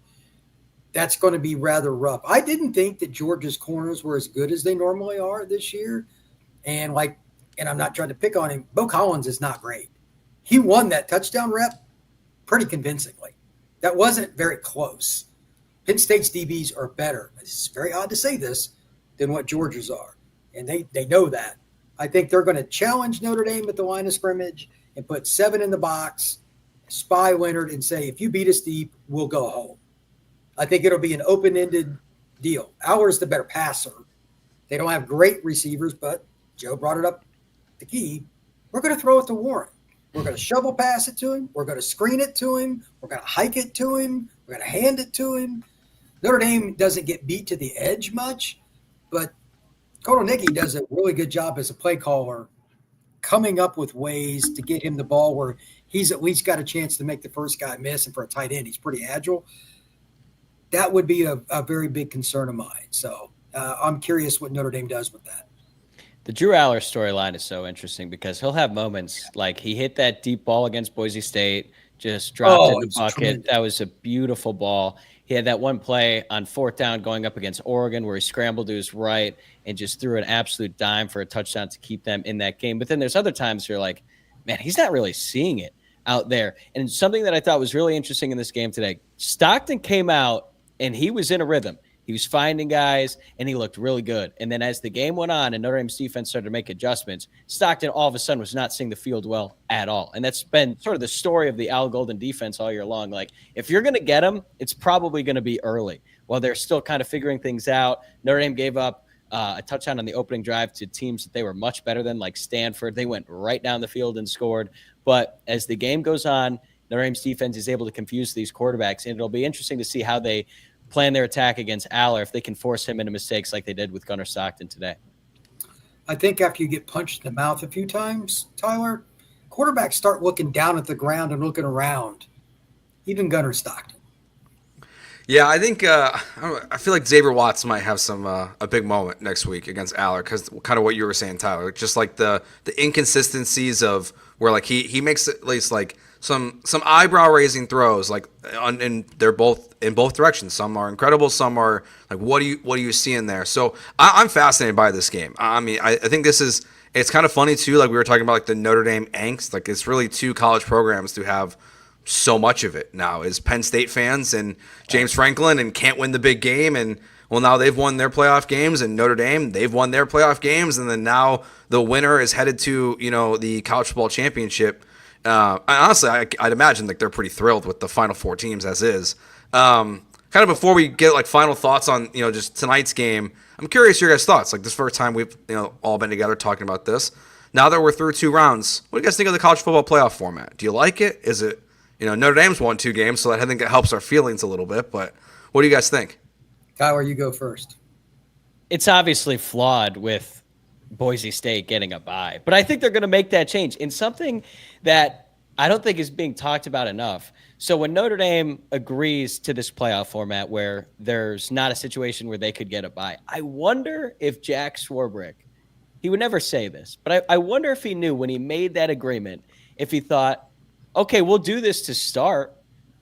that's going to be rather rough. I didn't think that Georgia's corners were as good as they normally are this year. And I'm not trying to pick on him, Bo Collins is not great. He won that touchdown rep pretty convincingly. That wasn't very close. Penn State's DBs are better. It's very odd to say this, than what Georgia's are. And they know that. I think they're going to challenge Notre Dame at the line of scrimmage and put 7 in the box, spy Leonard, and say, if you beat us deep, we'll go home. I think it'll be an open-ended deal. Aller's the better passer. They don't have great receivers, but Joe brought it up, the key. We're going to throw it to Warren. We're going to shovel pass it to him. We're going to screen it to him. We're going to hike it to him. We're going to hand it to him. Notre Dame doesn't get beat to the edge much, but Kotelnicki does a really good job as a play caller coming up with ways to get him the ball where he's at least got a chance to make the first guy miss. And for a tight end, he's pretty agile. That would be a very big concern of mine. So I'm curious what Notre Dame does with that. The Drew Aller storyline is so interesting because he'll have moments like he hit that deep ball against Boise State, just dropped in the bucket. Tremendous. That was a beautiful ball. He had that one play on 4th down going up against Oregon where he scrambled to his right and just threw an absolute dime for a touchdown to keep them in that game. But then there's other times you're like, man, he's not really seeing it out there. And something that I thought was really interesting in this game today, Stockton came out and he was in a rhythm. He was finding guys, and he looked really good. And then as the game went on and Notre Dame's defense started to make adjustments, Stockton all of a sudden was not seeing the field well at all. And that's been sort of the story of the Al Golden defense all year long. Like, if you're going to get them, it's probably going to be early. While they're still kind of figuring things out, Notre Dame gave up a touchdown on the opening drive to teams that they were much better than, like Stanford. They went right down the field and scored. But as the game goes on, Notre Dame's defense is able to confuse these quarterbacks, and it'll be interesting to see how they plan their attack against Aller if they can force him into mistakes like they did with Gunnar Stockton today. I think after you get punched in the mouth a few times, Tyler, quarterbacks start looking down at the ground and looking around, even Gunnar Stockton. Yeah, I think I feel like Xavier Watts might have some a big moment next week against Aller because kind of what you were saying, Tyler, just like the inconsistencies of where like he makes at least like some eyebrow raising throws, like and they're both in both directions. Some are incredible, some are like what do you see in there? So I'm fascinated by this game. I mean, I think it's kind of funny too. Like we were talking about like the Notre Dame angst. Like it's really two college programs to have so much of it now is Penn State fans and James Franklin and can't win the big game. And well, now they've won their playoff games, and Notre Dame, they've won their playoff games. And then now the winner is headed to, the college football championship. Honestly, I'd imagine like they're pretty thrilled with the final 4 teams as is. Kind of before we get like final thoughts on, just tonight's game, I'm curious your guys' thoughts. Like this first time we've, all been together talking about this. Now that we're through 2 rounds, what do you guys think of the college football playoff format? Do you like it? Is it, Notre Dame's won 2 games, so I think it helps our feelings a little bit, but what do you guys think? Tyler, you go first. It's obviously flawed with Boise State getting a bye, but I think they're going to make that change in something that I don't think is being talked about enough. So when Notre Dame agrees to this playoff format where there's not a situation where they could get a bye, I wonder if Jack Swarbrick, he would never say this, but I wonder if he knew when he made that agreement, if he thought, okay, we'll do this to start,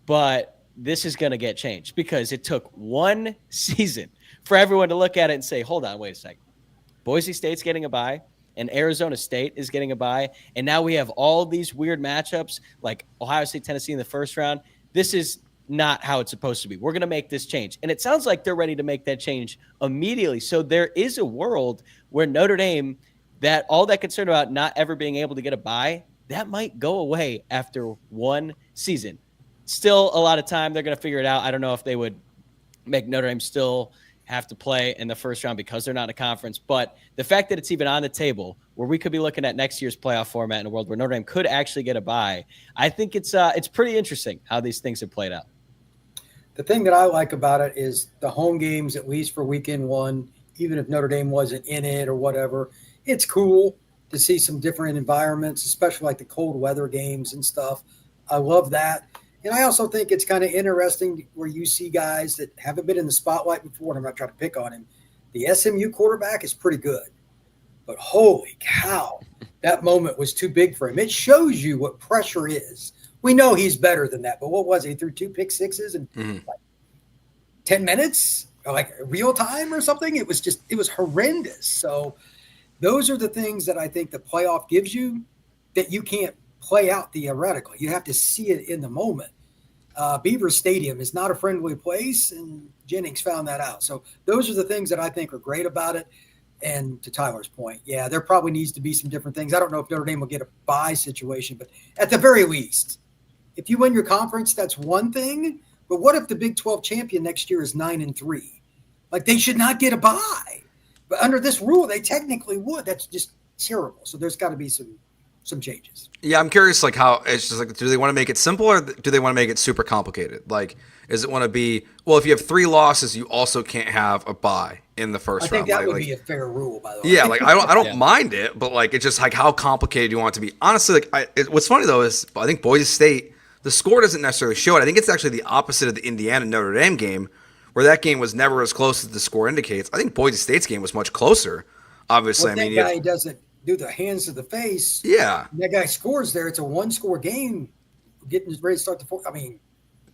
but this is going to get changed because it took 1 season for everyone to look at it and say, hold on, wait a second. Boise State's getting a bye, and Arizona State is getting a bye, and now we have all these weird matchups like Ohio State, Tennessee in the first round. This is not how it's supposed to be. We're going to make this change. And it sounds like they're ready to make that change immediately. So there is a world where Notre Dame, that all that concern about not ever being able to get a bye, that might go away after 1 season. Still a lot of time. They're going to figure it out. I don't know if they would make Notre Dame still have to play in the first round because they're not in a conference. But the fact that it's even on the table where we could be looking at next year's playoff format in a world where Notre Dame could actually get a bye, I think it's pretty interesting how these things have played out. The thing that I like about it is the home games, at least for weekend 1, even if Notre Dame wasn't in it or whatever, it's cool to see some different environments, especially like the cold weather games and stuff. I love that. And I also think it's kind of interesting where you see guys that haven't been in the spotlight before, and I'm not trying to pick on him. The SMU quarterback is pretty good. But holy cow, that moment was too big for him. It shows you what pressure is. We know he's better than that, but what was it? He threw 2 pick sixes in like 10 minutes, or like real time or something. It was horrendous. So those are the things that I think the playoff gives you that you can't play out theoretically. You have to see it in the moment. Beaver Stadium is not a friendly place, and Jennings found that out. So those are the things that I think are great about it. And to Tyler's point, yeah, there probably needs to be some different things. I don't know if Notre Dame will get a bye situation, but at the very least, if you win your conference, that's one thing. But what if the Big 12 champion next year is 9-3? Like, they should not get a bye. But under this rule, they technically would. That's just terrible. So there's got to be some some changes. Yeah, I'm curious, like, how it's just like, do they want to make it simple or do they want to make it super complicated? Like, is it want to be, well, if you have 3 losses, you also can't have a bye in the first round? I think that would like, be a fair rule, by the way. Yeah, like I don't mind it, but like it's just like how complicated you want it to be. Honestly, like what's funny though is I think Boise State, the score doesn't necessarily show it. I think it's actually the opposite of the Indiana Notre Dame game, where that game was never as close as the score indicates. I think Boise State's game was much closer. Obviously, well, that guy doesn't do the hands to the face. Yeah, that guy scores there. It's a 1-score game, getting ready to start the fourth. I mean,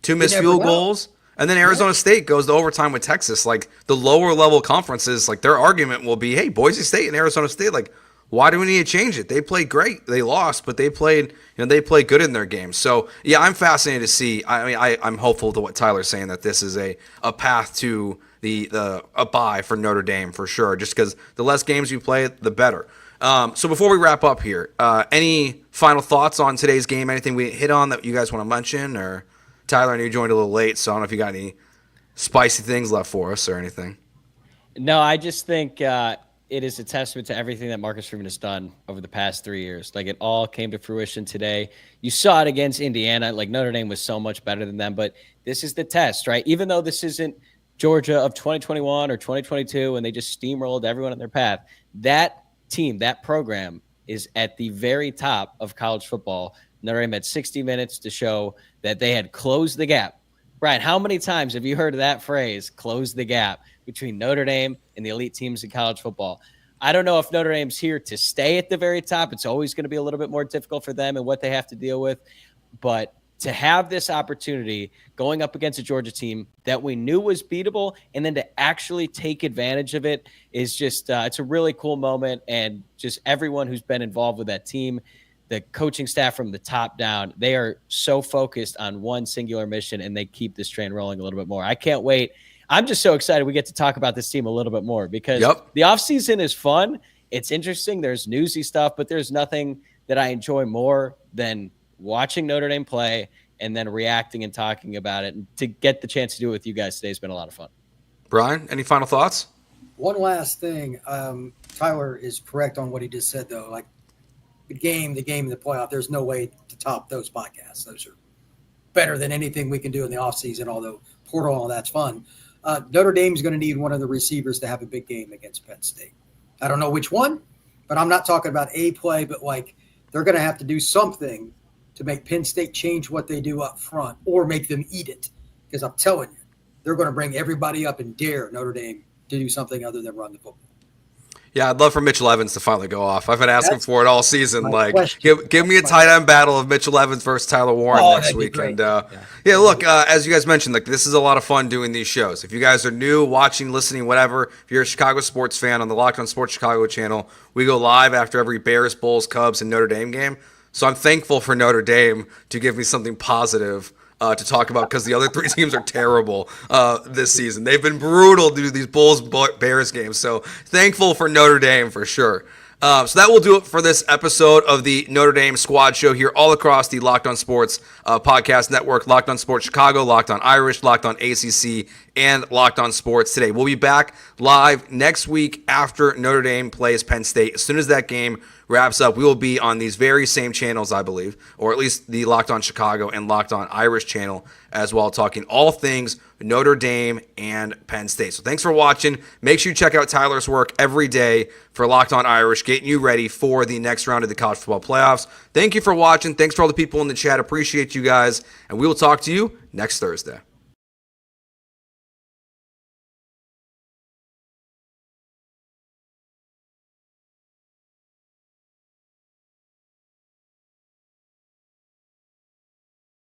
2 missed field goals. And then Arizona State goes to overtime with Texas. Like the lower level conferences, like their argument will be, hey, Boise State and Arizona State, like, why do we need to change it? They played great. They lost, but they played good in their games. So yeah, I'm fascinated to see. I mean, I'm hopeful to what Tyler's saying, that this is a path to a bye for Notre Dame for sure. Just because the less games you play, the better. So before we wrap up here, any final thoughts on today's game? Anything we hit on that you guys want to mention? Or Tyler, I know you joined a little late, so I don't know if you got any spicy things left for us or anything. No, I just think it is a testament to everything that Marcus Freeman has done over the past 3 years. Like, it all came to fruition today. You saw it against Indiana. Like, Notre Dame was so much better than them, but this is the test, right? Even though this isn't Georgia of 2021 or 2022 and they just steamrolled everyone on their path, that team, that program is at the very top of college football. Notre Dame had 60 minutes to show that they had closed the gap. Brian, how many times have you heard of that phrase, close the gap, between Notre Dame and the elite teams in college football? I don't know if Notre Dame's here to stay at the very top. It's always going to be a little bit more difficult for them and what they have to deal with. But to have this opportunity going up against a Georgia team that we knew was beatable, and then to actually take advantage of it is just it's a really cool moment. And just everyone who's been involved with that team, the coaching staff from the top down, they are so focused on one singular mission, and they keep this train rolling a little bit more. I can't wait. I'm just so excited we get to talk about this team a little bit more, because the offseason is fun. It's interesting. There's newsy stuff, but there's nothing that I enjoy more than watching Notre Dame play and then reacting and talking about it. And to get the chance to do it with you guys today has been a lot of fun. Brian, any final thoughts? One last thing. Tyler is correct on what he just said, though. Like, the game, and the playoff, there's no way to top those podcasts. Those are better than anything we can do in the offseason, although portal, all that's fun. Notre Dame's going to need one of the receivers to have a big game against Penn State. I don't know which one, but I'm not talking about a play, but like, they're going to have to do something to make Penn State change what they do up front or make them eat it. Because I'm telling you, they're going to bring everybody up and dare Notre Dame to do something other than run the football. Yeah, I'd love for Mitchell Evans to finally go off. I've been asking for it all season. Like, question. give me a tight end battle of Mitchell Evans versus Tyler Warren next week. And look, as you guys mentioned, like, this is a lot of fun doing these shows. If you guys are new, watching, listening, whatever, if you're a Chicago sports fan on the Locked On Sports Chicago channel, we go live after every Bears, Bulls, Cubs, and Notre Dame game. So I'm thankful for Notre Dame to give me something positive to talk about, because the other 3 teams are terrible this season. They've been brutal to do these Bulls-Bears games. So thankful for Notre Dame for sure. So that will do it for this episode of the Notre Dame Squad Show here all across the Locked On Sports podcast network. Locked On Sports Chicago, Locked On Irish, Locked On ACC, and Locked On Sports Today. We'll be back live next week after Notre Dame plays Penn State. As soon as that game wraps up, we will be on these very same channels, I believe, or at least the Locked On Chicago and Locked On Irish channel as well, talking all things Notre Dame and Penn State. So thanks for watching. Make sure you check out Tyler's work every day for Locked On Irish, getting you ready for the next round of the college football playoffs. Thank you for watching. Thanks for all the people in the chat. Appreciate you guys, and we will talk to you next Thursday.